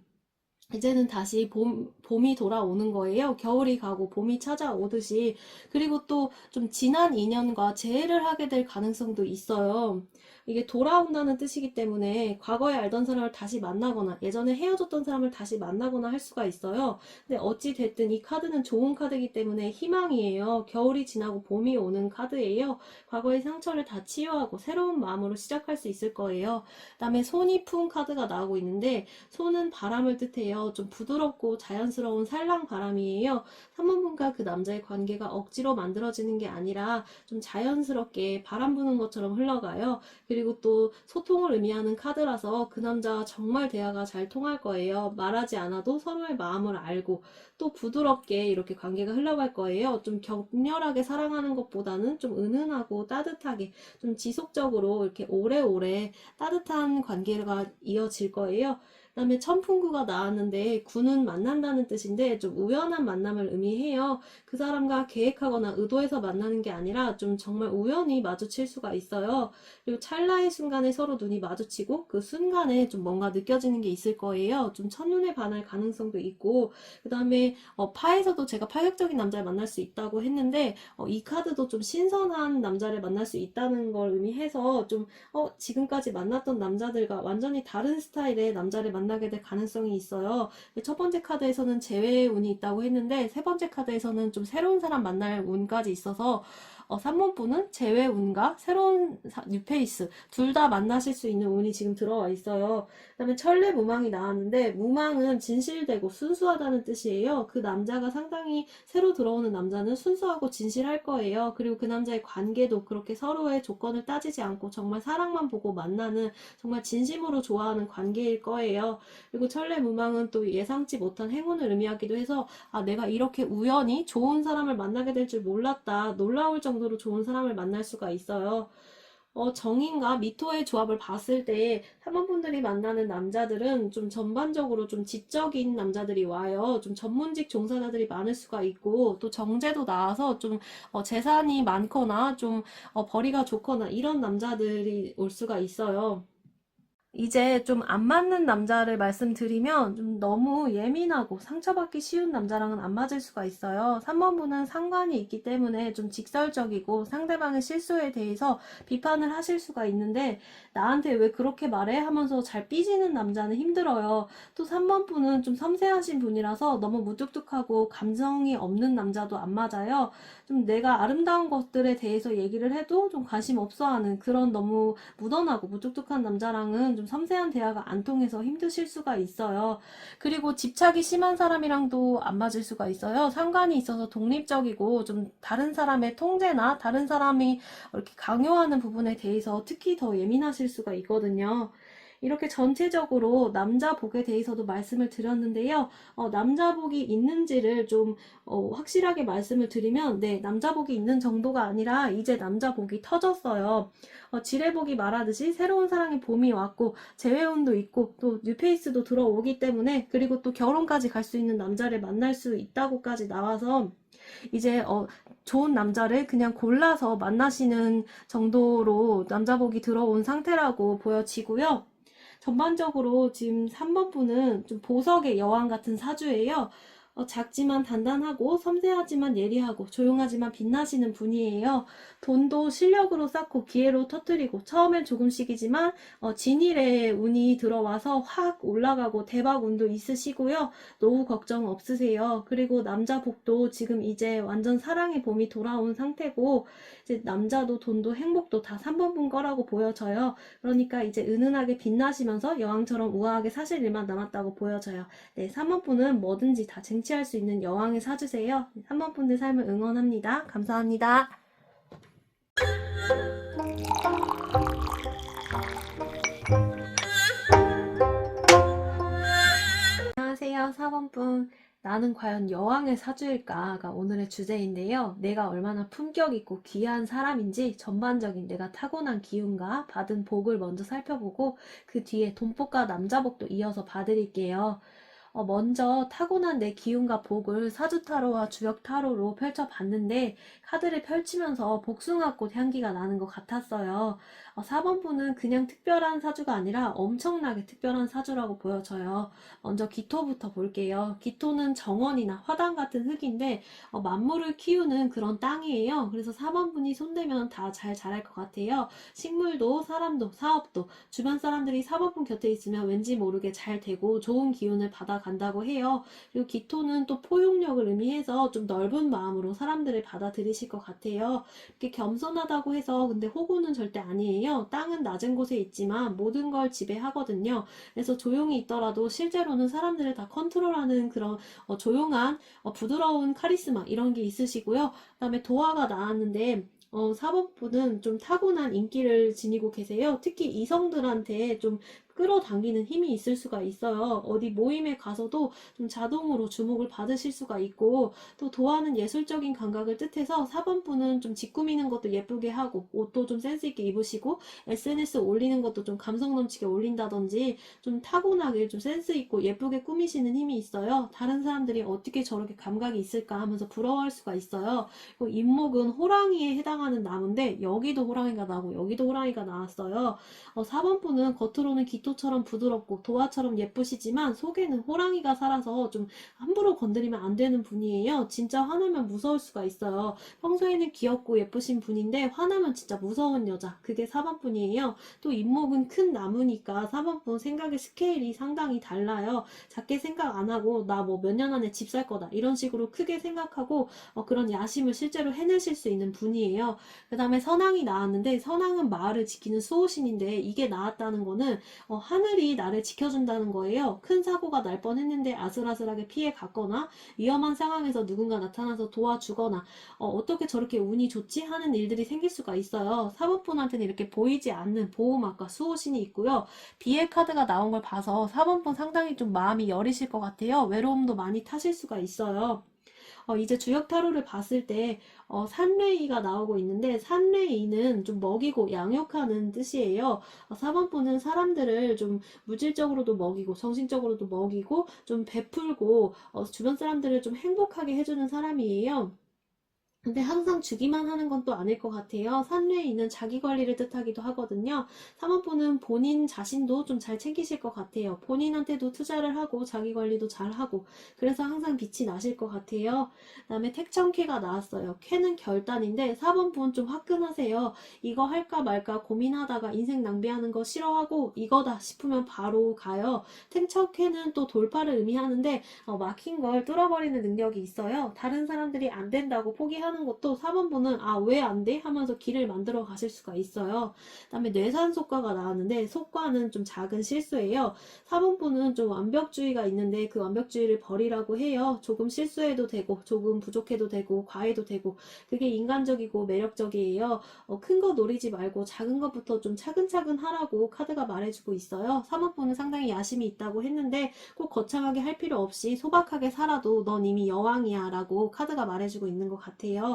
이제는 다시 봄이 돌아오는 거예요. 겨울이 가고 봄이 찾아오듯이. 그리고 또 좀 지난 인연과 재회를 하게 될 가능성도 있어요. 이게 돌아온다는 뜻이기 때문에 과거에 알던 사람을 다시 만나거나 예전에 헤어졌던 사람을 다시 만나거나 할 수가 있어요. 근데 어찌 됐든 이 카드는 좋은 카드이기 때문에 희망이에요. 겨울이 지나고 봄이 오는 카드예요. 과거의 상처를 다 치유하고 새로운 마음으로 시작할 수 있을 거예요. 그다음에 손이 푼 카드가 나오고 있는데 손은 바람을 뜻해요. 좀 부드럽고 자연스러운 살랑 바람이에요. 사모분과 그 남자의 관계가 억지로 만들어지는 게 아니라 좀 자연스럽게 바람 부는 것처럼 흘러가요. 그리고 또 소통을 의미하는 카드라서 그 남자와 정말 대화가 잘 통할 거예요. 말하지 않아도 서로의 마음을 알고 또 부드럽게 이렇게 관계가 흘러갈 거예요. 좀 격렬하게 사랑하는 것보다는 좀 은은하고 따뜻하게 좀 지속적으로 이렇게 오래오래 따뜻한 관계가 이어질 거예요. 그 다음에 천풍구가 나왔는데 구는 만난다는 뜻인데 좀 우연한 만남을 의미해요. 그 사람과 계획하거나 의도해서 만나는 게 아니라 좀 정말 우연히 마주칠 수가 있어요. 그리고 찰나의 순간에 서로 눈이 마주치고 그 순간에 좀 뭔가 느껴지는 게 있을 거예요. 좀 첫눈에 반할 가능성도 있고, 그 다음에 파에서도 제가 파격적인 남자를 만날 수 있다고 했는데 이 카드도 좀 신선한 남자를 만날 수 있다는 걸 의미해서 좀 지금까지 만났던 남자들과 완전히 다른 스타일의 남자를 만나게 될 가능성이 있어요. 첫 번째 카드에서는 재회의 운이 있다고 했는데 세 번째 카드에서는 좀 새로운 사람 만날 운까지 있어서 3번분은 재회 운과 새로운 뉴페이스 둘 다 만나실 수 있는 운이 지금 들어와 있어요. 그 다음에 천례 무망이 나왔는데 무망은 진실되고 순수하다는 뜻이에요. 그 남자가 상당히 새로 들어오는 남자는 순수하고 진실할 거예요. 그리고 그 남자의 관계도 그렇게 서로의 조건을 따지지 않고 정말 사랑만 보고 만나는 정말 진심으로 좋아하는 관계일 거예요. 그리고 천례 무망은 또 예상치 못한 행운을 의미하기도 해서 내가 이렇게 우연히 좋은 사람을 만나게 될 줄 몰랐다. 놀라울 정도로 좋은 사람을 만날 수가 있어요. 정인과 미토의 조합을 봤을 때 사모분들이 만나는 남자들은 좀 전반적으로 좀 지적인 남자들이 와요. 좀 전문직 종사자들이 많을 수가 있고 또 정제도 나와서 좀 재산이 많거나 좀 벌이가 좋거나 이런 남자들이 올 수가 있어요. 이제 좀 안 맞는 남자를 말씀드리면 좀 너무 예민하고 상처받기 쉬운 남자랑은 안 맞을 수가 있어요. 3번분은 상관이 있기 때문에 좀 직설적이고 상대방의 실수에 대해서 비판을 하실 수가 있는데 나한테 왜 그렇게 말해? 하면서 잘 삐지는 남자는 힘들어요. 또 3번분은 좀 섬세하신 분이라서 너무 무뚝뚝하고 감정이 없는 남자도 안 맞아요. 좀 내가 아름다운 것들에 대해서 얘기를 해도 좀 관심 없어 하는 그런 너무 무던하고 무뚝뚝한 남자랑은 좀 섬세한 대화가 안 통해서 힘드실 수가 있어요. 그리고 집착이 심한 사람이랑도 안 맞을 수가 있어요. 상관이 있어서 독립적이고 좀 다른 사람의 통제나 다른 사람이 이렇게 강요하는 부분에 대해서 특히 더 예민하실 수가 있거든요. 이렇게 전체적으로 남자복에 대해서도 말씀을 드렸는데요. 남자복이 있는지를 좀 확실하게 말씀을 드리면 네, 남자복이 있는 정도가 아니라 이제 남자복이 터졌어요. 지뢰복이 말하듯이 새로운 사랑의 봄이 왔고 재회운도 있고 또 뉴페이스도 들어오기 때문에 그리고 또 결혼까지 갈 수 있는 남자를 만날 수 있다고까지 나와서 이제 좋은 남자를 그냥 골라서 만나시는 정도로 남자복이 들어온 상태라고 보여지고요. 전반적으로 지금 3번 분은 좀 보석의 여왕 같은 사주예요. 작지만 단단하고 섬세하지만 예리하고 조용하지만 빛나시는 분이에요. 돈도 실력으로 쌓고 기회로 터뜨리고 처음엔 조금씩이지만 진일의 운이 들어와서 확 올라가고 대박 운도 있으시고요. 노후 걱정 없으세요. 그리고 남자 복도 지금 이제 완전 사랑의 봄이 돌아온 상태고 이제 남자도 돈도 행복도 다 3번 분 거라고 보여져요. 그러니까 이제 은은하게 빛나시면서 여왕처럼 우아하게 사실 일만 남았다고 보여져요. 네, 3번 분은 뭐든지 다 쟁취할 수 있는 여왕을 사주세요. 3번 분들 삶을 응원합니다. 감사합니다. 안녕하세요, 4번 분. 나는 과연 여왕의 사주일까가 오늘의 주제인데요. 내가 얼마나 품격 있고 귀한 사람인지 전반적인 내가 타고난 기운과 받은 복을 먼저 살펴보고 그 뒤에 돈복과 남자복도 이어서 봐드릴게요. 먼저 타고난 내 기운과 복을 사주타로와 주역타로로 펼쳐봤는데 카드를 펼치면서 복숭아꽃 향기가 나는 것 같았어요. 4번 분은 그냥 특별한 사주가 아니라 엄청나게 특별한 사주라고 보여져요. 먼저 기토부터 볼게요. 기토는 정원이나 화단 같은 흙인데 만물을 키우는 그런 땅이에요. 그래서 4번 분이 손대면 다 잘 자랄 것 같아요. 식물도 사람도 사업도 주변 사람들이 4번 분 곁에 있으면 왠지 모르게 잘 되고 좋은 기운을 받아간다고 해요. 그리고 기토는 또 포용력을 의미해서 좀 넓은 마음으로 사람들을 받아들이실 것 같아요. 이렇게 겸손하다고 해서 근데 호구는 절대 아니에요. 땅은 낮은 곳에 있지만 모든 걸 지배하거든요. 그래서 조용히 있더라도 실제로는 사람들을 다 컨트롤하는 그런 조용한 부드러운 카리스마 이런 게 있으시고요. 그 다음에 도화가 나왔는데 4번 분은 좀 타고난 인기를 지니고 계세요. 특히 이성들한테 좀 끌어당기는 힘이 있을 수가 있어요. 어디 모임에 가서도 좀 자동으로 주목을 받으실 수가 있고 또 도화는 예술적인 감각을 뜻해서 4번 분은 좀 집 꾸미는 것도 예쁘게 하고 옷도 좀 센스 있게 입으시고 SNS 올리는 것도 좀 감성 넘치게 올린다든지 좀 타고나게 좀 센스 있고 예쁘게 꾸미시는 힘이 있어요. 다른 사람들이 어떻게 저렇게 감각이 있을까 하면서 부러워할 수가 있어요. 인목은 호랑이에 해당하는 나무인데 여기도 호랑이가 나오고 여기도 호랑이가 나왔어요. 4번 분은 겉으로는 기토처럼 부드럽고 도화처럼 예쁘시지만 속에는 호랑이가 살아서 좀 함부로 건드리면 안 되는 분이에요. 진짜 화나면 무서울 수가 있어요. 평소에는 귀엽고 예쁘신 분인데 화나면 진짜 무서운 여자. 그게 4번 분이에요. 또 인목은 큰 나무니까 4번 분 생각의 스케일이 상당히 달라요. 작게 생각 안 하고 나 뭐 몇 년 안에 집 살 거다 이런 식으로 크게 생각하고 그런 야심을 실제로 해내실 수 있는 분이에요. 그 다음에 선왕이 나왔는데 선왕은 마을을 지키는 수호신인데 이게 나왔다는 거는 하늘이 나를 지켜준다는 거예요. 큰 사고가 날 뻔했는데 아슬아슬하게 피해 갔거나 위험한 상황에서 누군가 나타나서 도와주거나 어떻게 저렇게 운이 좋지? 하는 일들이 생길 수가 있어요. 사법분한테는 이렇게 보이지 않는 보호막과 수호신이 있고요. 비의 카드가 나온 걸 봐서 사법분 상당히 좀 마음이 여리실 것 같아요. 외로움도 많이 타실 수가 있어요. 이제 주역 타로를 봤을 때 산레이가 나오고 있는데 산레이는 좀 먹이고 양육하는 뜻이에요. 4번분은 사람들을 좀 물질적으로도 먹이고 정신적으로도 먹이고 좀 베풀고 주변 사람들을 좀 행복하게 해주는 사람이에요. 근데 항상 주기만 하는 건 또 아닐 것 같아요. 산류에 있는 자기 관리를 뜻하기도 하거든요. 사모분은 본인 자신도 좀 잘 챙기실 것 같아요. 본인한테도 투자를 하고 자기 관리도 잘 하고 그래서 항상 빛이 나실 것 같아요. 그다음에 택천캐가 나왔어요. 캐는 결단인데 4번분 좀 화끈하세요. 이거 할까 말까 고민하다가 인생 낭비하는 거 싫어하고 이거다 싶으면 바로 가요. 택천캐는 또 돌파를 의미하는데 막힌 걸 뚫어버리는 능력이 있어요. 다른 사람들이 안 된다고 포기하는 것도 4번분은 왜 안 돼? 하면서 길을 만들어 가실 수가 있어요. 그 다음에 뇌산속과가 나왔는데 속과는 좀 작은 실수예요. 4번분은 좀 완벽주의가 있는데 그 완벽주의를 버리라고 해요. 조금 실수해도 되고 조금 부족해도 되고 과해도 되고 그게 인간적이고 매력적이에요. 큰 거 노리지 말고 작은 것부터 좀 차근차근 하라고 카드가 말해주고 있어요. 3번분은 상당히 야심이 있다고 했는데 꼭 거창하게 할 필요 없이 소박하게 살아도 넌 이미 여왕이야 라고 카드가 말해주고 있는 것 같아요.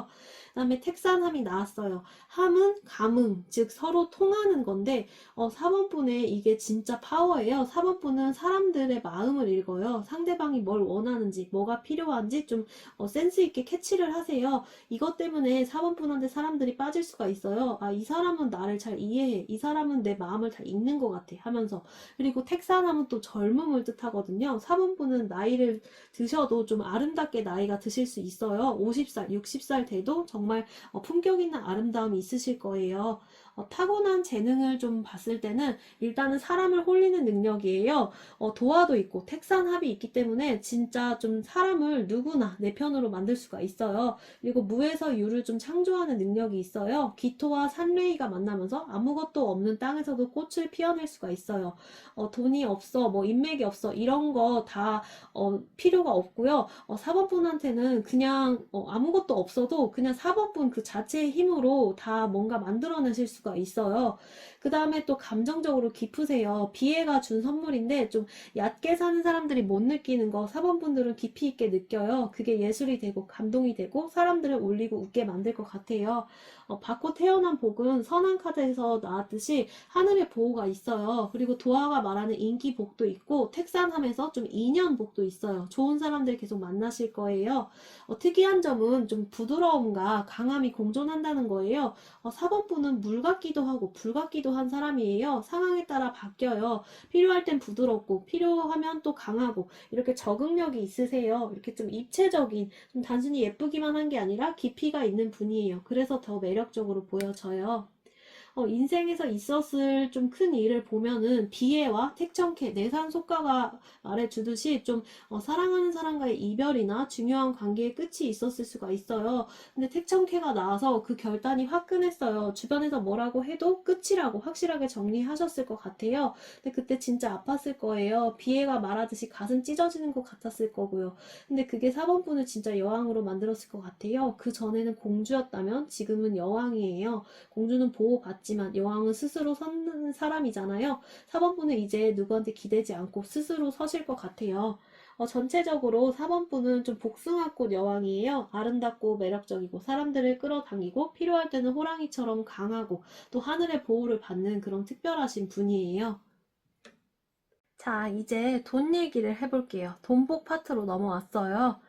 그 다음에 택산함이 나왔어요. 함은 감흥, 즉 서로 통하는 건데 4번분의 이게 진짜 파워예요. 4번분은 사람들의 마음을 읽어요. 상대방이 뭘 원하는지, 뭐가 필요한지 좀 센스 있게 캐치를 하세요. 이것 때문에 4번분한테 사람들이 빠질 수가 있어요. 이 사람은 나를 잘 이해해. 이 사람은 내 마음을 잘 읽는 것 같아 하면서 그리고 택산함은 또 젊음을 뜻하거든요. 4번분은 나이를 드셔도 좀 아름답게 나이가 드실 수 있어요. 50살, 60살 돼도 정말 품격 있는 아름다움이 있으실 거예요. 타고난 재능을 좀 봤을 때는 일단은 사람을 홀리는 능력이에요. 도화도 있고 택산합이 있기 때문에 진짜 좀 사람을 누구나 내 편으로 만들 수가 있어요. 그리고 무에서 유를 좀 창조하는 능력이 있어요. 기토와 산레이가 만나면서 아무것도 없는 땅에서도 꽃을 피워낼 수가 있어요. 돈이 없어, 뭐 인맥이 없어 이런 거 다 필요가 없고요. 4번분한테는 그냥 아무것도 없어도 그냥 4번분 그 자체의 힘으로 다 뭔가 만들어내실 수가 있어요. 그 다음에 또 감정적으로 깊으세요. 비애가 준 선물인데 좀 얕게 사는 사람들이 못 느끼는 거 4번분들은 깊이 있게 느껴요. 그게 예술이 되고 감동이 되고 사람들을 울리고 웃게 만들 것 같아요. 받고 태어난 복은 선한 카드에서 나왔듯이 하늘의 보호가 있어요. 그리고 도화가 말하는 인기 복도 있고 택산함에서 좀 인연 복도 있어요. 좋은 사람들 계속 만나실 거예요. 특이한 점은 좀 부드러움과 강함이 공존한다는 거예요. 4번분은 물 같기도 하고 불 같기도 한 사람이에요. 상황에 따라 바뀌어요. 필요할 땐 부드럽고 필요하면 또 강하고 이렇게 적응력이 있으세요. 이렇게 좀 입체적인 좀 단순히 예쁘기만 한 게 아니라 깊이가 있는 분이에요. 그래서 더 매력적으로 보여져요. 인생에서 있었을 좀 큰 일을 보면은 비애와 택정캐, 내산 속가가 말해주듯이 좀 사랑하는 사람과의 이별이나 중요한 관계의 끝이 있었을 수가 있어요. 근데 택정캐가 나와서 그 결단이 화끈했어요. 주변에서 뭐라고 해도 끝이라고 확실하게 정리하셨을 것 같아요. 근데 그때 진짜 아팠을 거예요. 비애가 말하듯이 가슴 찢어지는 것 같았을 거고요. 근데 그게 4번분을 진짜 여왕으로 만들었을 것 같아요. 그 전에는 공주였다면 지금은 여왕이에요. 공주는 보호받지만 여왕은 스스로 서는 사람이잖아요. 4번분은 이제 누구한테 기대지 않고 스스로 서실 것 같아요. 전체적으로 4번분은 좀 복숭아꽃 여왕이에요. 아름답고 매력적이고 사람들을 끌어당기고 필요할 때는 호랑이처럼 강하고 또 하늘의 보호를 받는 그런 특별하신 분이에요. 자, 이제 돈 얘기를 해볼게요. 돈복 파트로 넘어왔어요.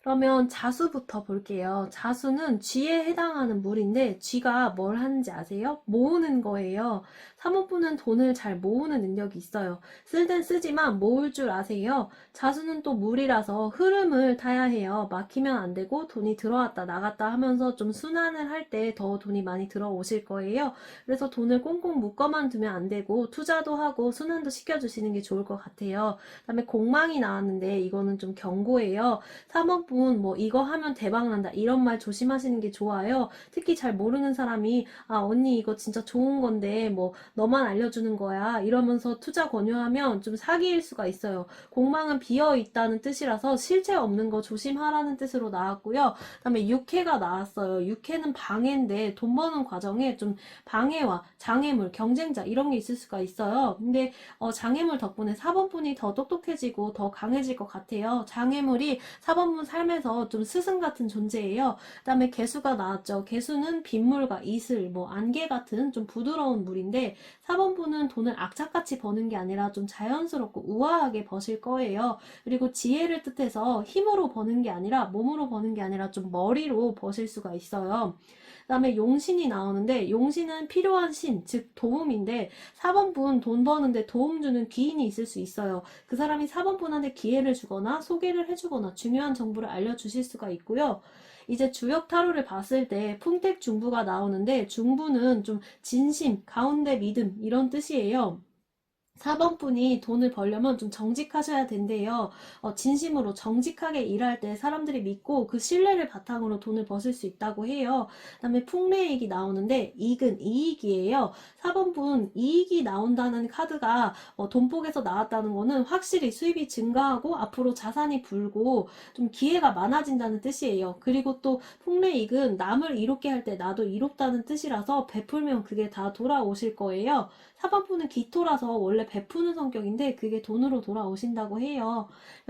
그러면 자수부터 볼게요. 자수는 쥐에 해당하는 물인데 쥐가 뭘 하는지 아세요? 모으는 거예요. 사모부는 돈을 잘 모으는 능력이 있어요. 쓸 땐 쓰지만 모을 줄 아세요? 자수는 또 물이라서 흐름을 타야 해요. 막히면 안 되고 돈이 들어왔다 나갔다 하면서 좀 순환을 할 때 더 돈이 많이 들어오실 거예요. 그래서 돈을 꽁꽁 묶어만 두면 안 되고 투자도 하고 순환도 시켜주시는 게 좋을 것 같아요. 그다음에 공망이 나왔는데 이거는 좀 경고예요. 3번분 뭐 이거 하면 대박 난다 이런 말 조심하시는 게 좋아요. 특히 잘 모르는 사람이 언니 이거 진짜 좋은 건데 뭐 너만 알려주는 거야. 이러면서 투자 권유하면 좀 사기일 수가 있어요. 공망은 비어 있다는 뜻이라서 실체 없는 거 조심하라는 뜻으로 나왔고요. 그다음에 육해가 나왔어요. 육해는 방해인데 돈 버는 과정에 좀 방해와 장애물, 경쟁자 이런 게 있을 수가 있어요. 근데 장애물 덕분에 4번분이 더 똑똑해지고 더 강해질 것 같아요. 장애물이 4번분 삶에서 좀 스승 같은 존재예요. 그다음에 개수가 나왔죠. 개수는 빗물과 이슬, 뭐 안개 같은 좀 부드러운 물인데 4번분은 돈을 악착같이 버는 게 아니라 좀 자연스럽고 우아하게 버실 거예요. 그리고 지혜를 뜻해서 힘으로 버는 게 아니라 몸으로 버는 게 아니라 좀 머리로 버실 수가 있어요. 그다음에 용신이 나오는데 용신은 필요한 신, 즉 도움인데 4번분 돈 버는데 도움 주는 귀인이 있을 수 있어요. 그 사람이 4번분한테 기회를 주거나 소개를 해주거나 중요한 정보를 알려주실 수가 있고요. 이제 주역 타로를 봤을 때 풍택 중부가 나오는데 중부는 좀 진심, 가운데 믿음 이런 뜻이에요. 4번분이 돈을 벌려면 좀 정직하셔야 된대요. 진심으로 정직하게 일할 때 사람들이 믿고 그 신뢰를 바탕으로 돈을 버실 수 있다고 해요. 그 다음에 풍래이익이 나오는데 이익은 이익이에요. 4번분 이익이 나온다는 카드가 돈복에서 나왔다는 거는 확실히 수입이 증가하고 앞으로 자산이 불고 좀 기회가 많아진다는 뜻이에요. 그리고 또 풍래이익은 남을 이롭게 할 때 나도 이롭다는 뜻이라서 베풀면 그게 다 돌아오실 거예요. 4번분은 기토라서 원래 베푸는 성격인데 그게 돈으로 돌아오신다고 해요.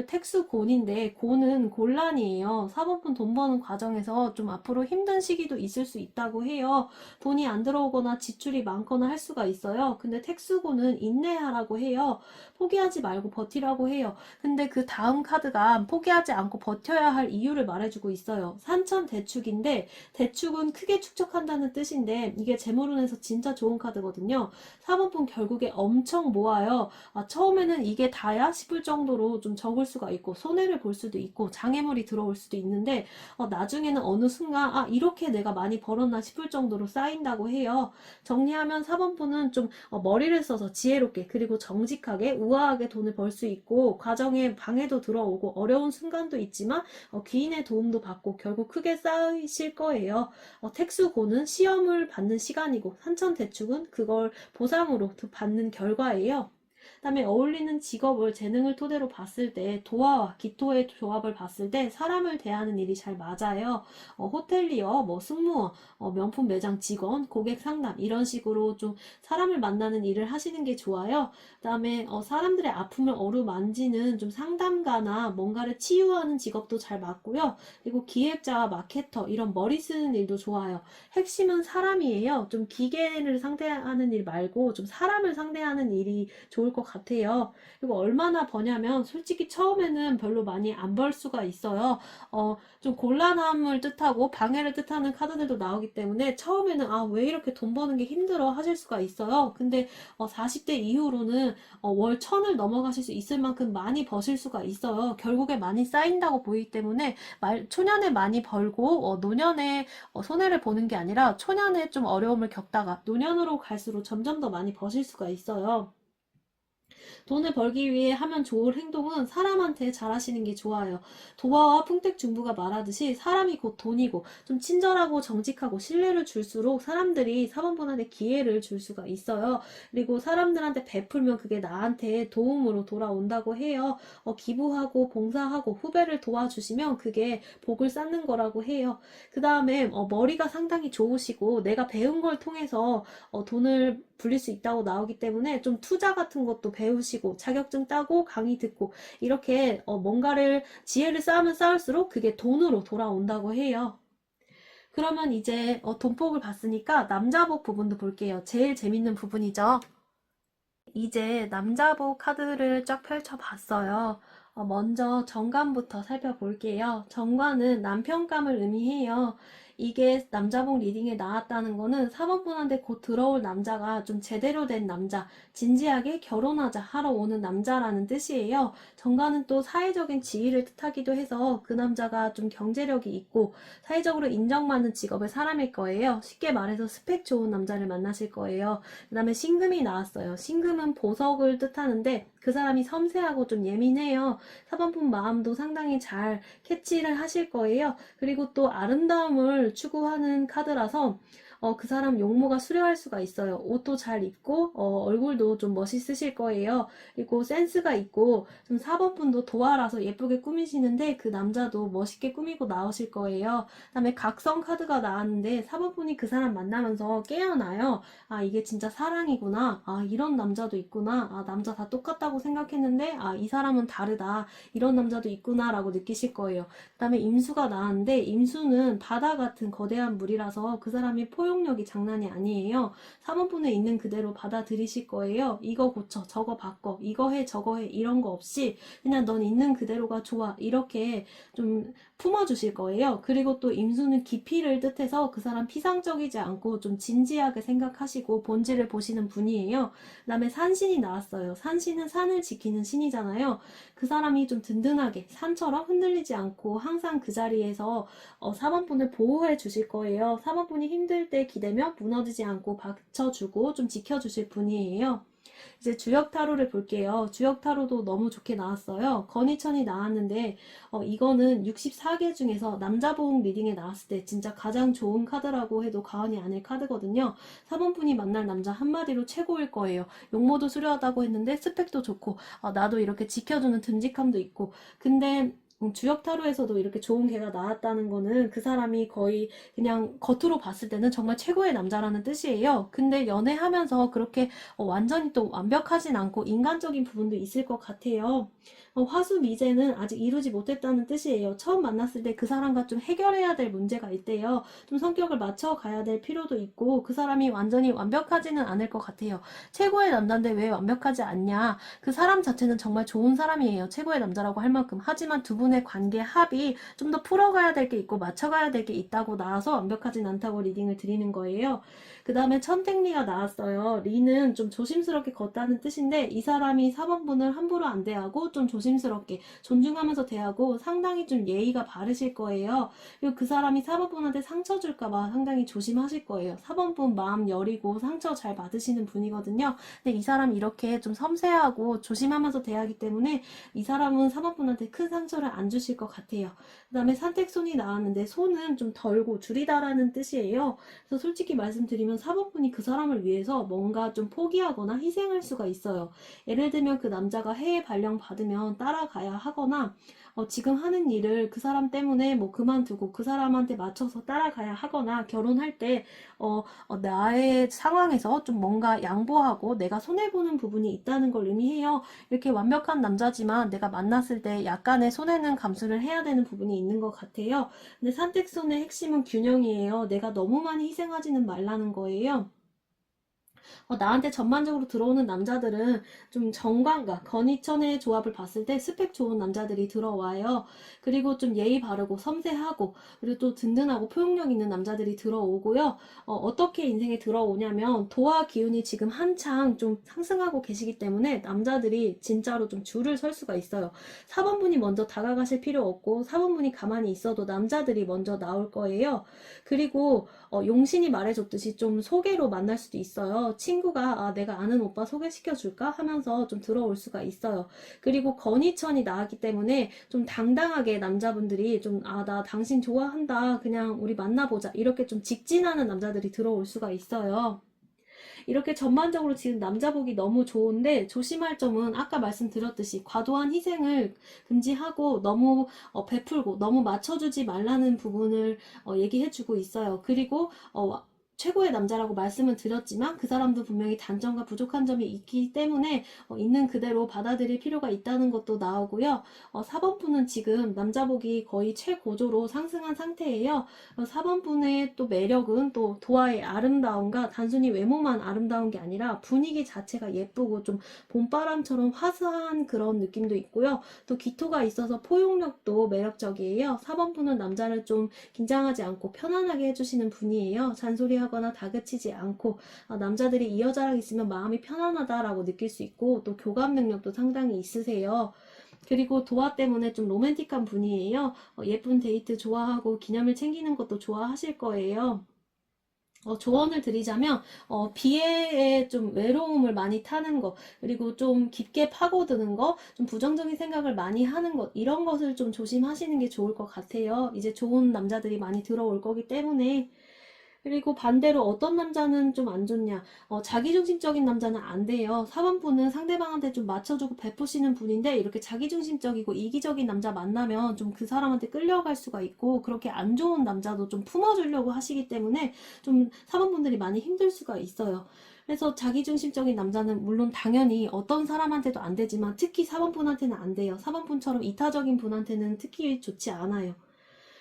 택수곤인데 곤은 곤란이에요. 4번분 돈 버는 과정에서 좀 앞으로 힘든 시기도 있을 수 있다고 해요. 돈이 안 들어오거나 지출이 많거나 할 수가 있어요. 근데 택수곤은 인내하라고 해요. 포기하지 말고 버티라고 해요. 근데 그 다음 카드가 포기하지 않고 버텨야 할 이유를 말해주고 있어요. 산천 대축인데 대축은 크게 축적한다는 뜻인데 이게 재물운에서 진짜 좋은 카드거든요. 4번분 결국에 엄청 모아요. 처음에는 이게 다야 싶을 정도로 좀 적을 수가 있고 손해를 볼 수도 있고 장애물이 들어올 수도 있는데 나중에는 어느 순간 이렇게 내가 많이 벌었나 싶을 정도로 쌓인다고 해요. 정리하면 4번분은 좀 머리를 써서 지혜롭게 그리고 정직하게 우아하게 돈을 벌 수 있고 과정에 방해도 들어오고 어려운 순간도 있지만 귀인의 도움도 받고 결국 크게 쌓이실 거예요. 택수고는 시험을 받는 시간이고 산천대축은 그걸 보상으로 받는 결과예요. 그다음에 어울리는 직업을 재능을 토대로 봤을 때 도화와 기토의 조합을 봤을 때 사람을 대하는 일이 잘 맞아요. 호텔리어, 뭐 승무원, 명품 매장 직원, 고객 상담 이런 식으로 좀 사람을 만나는 일을 하시는 게 좋아요. 그다음에 사람들의 아픔을 어루만지는 좀 상담가나 뭔가를 치유하는 직업도 잘 맞고요. 그리고 기획자와 마케터 이런 머리 쓰는 일도 좋아요. 핵심은 사람이에요. 좀 기계를 상대하는 일 말고 좀 사람을 상대하는 일이 좋을 것 같아요. 그리고 얼마나 버냐면 솔직히 처음에는 별로 많이 안 벌 수가 있어요. 좀 곤란함을 뜻하고 방해를 뜻하는 카드들도 나오기 때문에 처음에는 왜 이렇게 돈 버는 게 힘들어 하실 수가 있어요. 근데 40대 이후로는 월 1000을 넘어가실 수 있을 만큼 많이 버실 수가 있어요. 결국에 많이 쌓인다고 보이기 때문에 초년에 많이 벌고 노년에 손해를 보는 게 아니라 초년에 좀 어려움을 겪다가 노년으로 갈수록 점점 더 많이 버실 수가 있어요. 돈을 벌기 위해 하면 좋을 행동은 사람한테 잘하시는 게 좋아요. 도화와 풍택중부가 말하듯이 사람이 곧 돈이고 좀 친절하고 정직하고 신뢰를 줄수록 사람들이 사번분한테 기회를 줄 수가 있어요. 그리고 사람들한테 베풀면 그게 나한테 도움으로 돌아온다고 해요. 기부하고 봉사하고 후배를 도와주시면 그게 복을 쌓는 거라고 해요. 그 다음에 머리가 상당히 좋으시고 내가 배운 걸 통해서 돈을 불릴 수 있다고 나오기 때문에 좀 투자 같은 것도 배우시고 자격증 따고 강의 듣고 이렇게 뭔가를 지혜를 쌓으면 쌓을수록 그게 돈으로 돌아온다고 해요. 그러면 이제 돈복을 봤으니까 남자복 부분도 볼게요. 제일 재밌는 부분이죠. 이제 남자복 카드를 쫙 펼쳐봤어요. 먼저 정관부터 살펴볼게요. 정관은 남편감을 의미해요. 이게 남자복 리딩에 나왔다는 거는 사번분한테 곧 들어올 남자가 좀 제대로 된 남자, 진지하게 결혼하자 하러 오는 남자라는 뜻이에요. 정관은 또 사회적인 지위를 뜻하기도 해서 그 남자가 좀 경제력이 있고 사회적으로 인정받는 직업의 사람일 거예요. 쉽게 말해서 스펙 좋은 남자를 만나실 거예요. 그 다음에 신금이 나왔어요. 신금은 보석을 뜻하는데 그 사람이 섬세하고 좀 예민해요. 사번분 마음도 상당히 잘 캐치를 하실 거예요. 그리고 또 아름다움을 추구하는 카드라서 그 사람 용모가 수려할 수가 있어요. 옷도 잘 입고, 얼굴도 좀 멋있으실 거예요. 그리고 센스가 있고, 좀 4번 분도 도화라서 예쁘게 꾸미시는데, 그 남자도 멋있게 꾸미고 나오실 거예요. 그다음에 각성 카드가 나왔는데, 4번 분이 그 사람 만나면서 깨어나요. 아, 이게 진짜 사랑이구나. 아, 이런 남자도 있구나. 아, 남자 다 똑같다고 생각했는데, 아, 이 사람은 다르다. 이런 남자도 있구나라고 느끼실 거예요. 그다음에 임수가 나왔는데, 임수는 바다 같은 거대한 물이라서 그 사람이 포용력이 장난이 아니에요. 3번분에 있는 그대로 받아들이실 거예요. 이거 고쳐, 저거 바꿔, 이거 해, 저거 해, 이런 거 없이 그냥 넌 있는 그대로가 좋아. 이렇게 좀 품어주실 거예요. 그리고 또 임수는 깊이를 뜻해서 그 사람 피상적이지 않고 좀 진지하게 생각하시고 본질을 보시는 분이에요. 그 다음에 산신이 나왔어요. 산신은 산을 지키는 신이잖아요. 그 사람이 좀 든든하게 산처럼 흔들리지 않고 항상 그 자리에서 4번분을 보호해 주실 거예요. 4번분이 힘들 때 기대며 무너지지 않고 받쳐주고 좀 지켜주실 분이에요. 이제 주역 타로를 볼게요. 주역 타로도 너무 좋게 나왔어요. 건의천이 나왔는데 이거는 64개 중에서 남자 보험 리딩에 나왔을 때 진짜 가장 좋은 카드라고 해도 과언이 아닐 카드거든요. 4번분이 만날 남자 한마디로 최고일 거예요. 용모도 수려하다고 했는데 스펙도 좋고 나도 이렇게 지켜주는 듬직함도 있고 근데 주역 타로에서도 이렇게 좋은 개가 나왔다는 거는 그 사람이 거의 그냥 겉으로 봤을 때는 정말 최고의 남자라는 뜻이에요. 근데 연애하면서 그렇게 완전히 또 완벽하진 않고 인간적인 부분도 있을 것 같아요. 화수 미제는 아직 이루지 못했다는 뜻이에요. 처음 만났을 때 그 사람과 좀 해결해야 될 문제가 있대요. 좀 성격을 맞춰가야 될 필요도 있고 그 사람이 완전히 완벽하지는 않을 것 같아요. 최고의 남자인데 왜 완벽하지 않냐? 그 사람 자체는 정말 좋은 사람이에요. 최고의 남자라고 할 만큼. 하지만 두 분의 관계 합이 좀 더 풀어가야 될 게 있고 맞춰가야 될 게 있다고 나와서 완벽하진 않다고 리딩을 드리는 거예요. 그 다음에 천택리가 나왔어요. 리는 좀 조심스럽게 걷다는 뜻인데 이 사람이 4번분을 함부로 안 대하고 좀 조심스럽게 존중하면서 대하고 상당히 좀 예의가 바르실 거예요. 그리고 그 사람이 4번분한테 상처 줄까봐 상당히 조심하실 거예요. 4번분 마음 여리고 상처 잘 받으시는 분이거든요. 근데 이 사람이 이렇게 좀 섬세하고 조심하면서 대하기 때문에 이 사람은 4번분한테 큰 상처를 안 주실 것 같아요. 그 다음에 산택손이 나왔는데 손은 좀 덜고 줄이다라는 뜻이에요. 그래서 솔직히 말씀드리면 4번분이 그 사람을 위해서 뭔가 좀 포기하거나 희생할 수가 있어요. 예를 들면 그 남자가 해외 발령 받으면 따라가야 하거나 지금 하는 일을 그 사람 때문에 뭐 그만두고 그 사람한테 맞춰서 따라가야 하거나 결혼할 때 나의 상황에서 좀 뭔가 양보하고 내가 손해보는 부분이 있다는 걸 의미해요. 이렇게 완벽한 남자지만 내가 만났을 때 약간의 손해는 감수를 해야 되는 부분이 있는 것 같아요. 근데 산택손의 핵심은 균형이에요. 내가 너무 많이 희생하지는 말라는 거예요. 나한테 전반적으로 들어오는 남자들은 좀 정관과 건희천의 조합을 봤을 때 스펙 좋은 남자들이 들어와요. 그리고 좀 예의 바르고 섬세하고 그리고 또 든든하고 포용력 있는 남자들이 들어오고요. 어떻게 인생에 들어오냐면 도화 기운이 지금 한창 좀 상승하고 계시기 때문에 남자들이 진짜로 좀 줄을 설 수가 있어요. 4번분이 먼저 다가가실 필요 없고 4번분이 가만히 있어도 남자들이 먼저 나올 거예요. 그리고 용신이 말해줬듯이 좀 소개로 만날 수도 있어요. 친구가 내가 아는 오빠 소개시켜줄까 하면서 좀 들어올 수가 있어요. 그리고 건희천이 나왔기 때문에 좀 당당하게 남자분들이 좀 나 당신 좋아한다 그냥 우리 만나보자 이렇게 좀 직진하는 남자들이 들어올 수가 있어요. 이렇게 전반적으로 지금 남자 보기 너무 좋은데 조심할 점은 아까 말씀드렸듯이 과도한 희생을 금지하고 너무 베풀고 너무 맞춰주지 말라는 부분을 얘기해주고 있어요. 그리고 최고의 남자라고 말씀을 드렸지만 그 사람도 분명히 단점과 부족한 점이 있기 때문에 있는 그대로 받아들일 필요가 있다는 것도 나오고요. 4번분은 지금 남자복이 거의 최고조로 상승한 상태예요. 4번분의 또 매력은 또 도화의 아름다움과 단순히 외모만 아름다운 게 아니라 분위기 자체가 예쁘고 좀 봄바람처럼 화사한 그런 느낌도 있고요. 또 기토가 있어서 포용력도 매력적이에요. 4번분은 남자를 좀 긴장하지 않고 편안하게 해주시는 분이에요. 잔소리하거나 다그치지 않고 남자들이 이 여자랑 있으면 마음이 편안하다라고 느낄 수 있고 또 교감 능력도 상당히 있으세요. 그리고 도화 때문에 좀 로맨틱한 분이에요. 예쁜 데이트 좋아하고 기념일 챙기는 것도 좋아하실 거예요. 조언을 드리자면 비애의 좀 외로움을 많이 타는 것 그리고 좀 깊게 파고드는 것 좀 부정적인 생각을 많이 하는 것 이런 것을 좀 조심하시는 게 좋을 것 같아요. 이제 좋은 남자들이 많이 들어올 거기 때문에 그리고 반대로 어떤 남자는 좀 안 좋냐? 자기중심적인 남자는 안 돼요. 4번분은 상대방한테 좀 맞춰주고 베푸시는 분인데 이렇게 자기중심적이고 이기적인 남자 만나면 좀 그 사람한테 끌려갈 수가 있고 그렇게 안 좋은 남자도 좀 품어주려고 하시기 때문에 좀 4번분들이 많이 힘들 수가 있어요. 그래서 자기중심적인 남자는 물론 당연히 어떤 사람한테도 안 되지만 특히 4번분한테는 안 돼요. 4번분처럼 이타적인 분한테는 특히 좋지 않아요.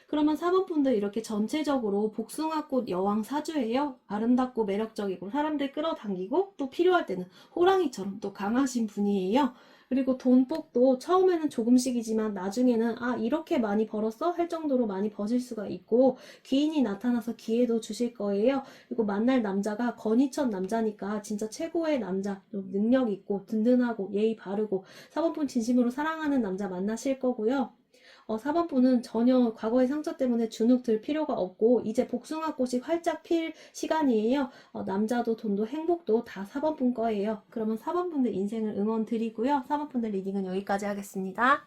그러면 4번분들 이렇게 전체적으로 복숭아꽃 여왕 사주예요. 아름답고 매력적이고 사람들 끌어당기고 또 필요할 때는 호랑이처럼 또 강하신 분이에요. 그리고 돈복도 처음에는 조금씩이지만 나중에는 아 이렇게 많이 벌었어? 할 정도로 많이 버실 수가 있고 귀인이 나타나서 기회도 주실 거예요. 그리고 만날 남자가 건희천 남자니까 진짜 최고의 남자, 좀 능력 있고 든든하고 예의 바르고 4번분 진심으로 사랑하는 남자 만나실 거고요. 4번분은 전혀 과거의 상처 때문에 주눅 들 필요가 없고 이제 복숭아꽃이 활짝 필 시간이에요. 남자도 돈도 행복도 다 4번분 거예요. 그러면 4번분들 인생을 응원 드리고요. 4번분들 리딩은 여기까지 하겠습니다.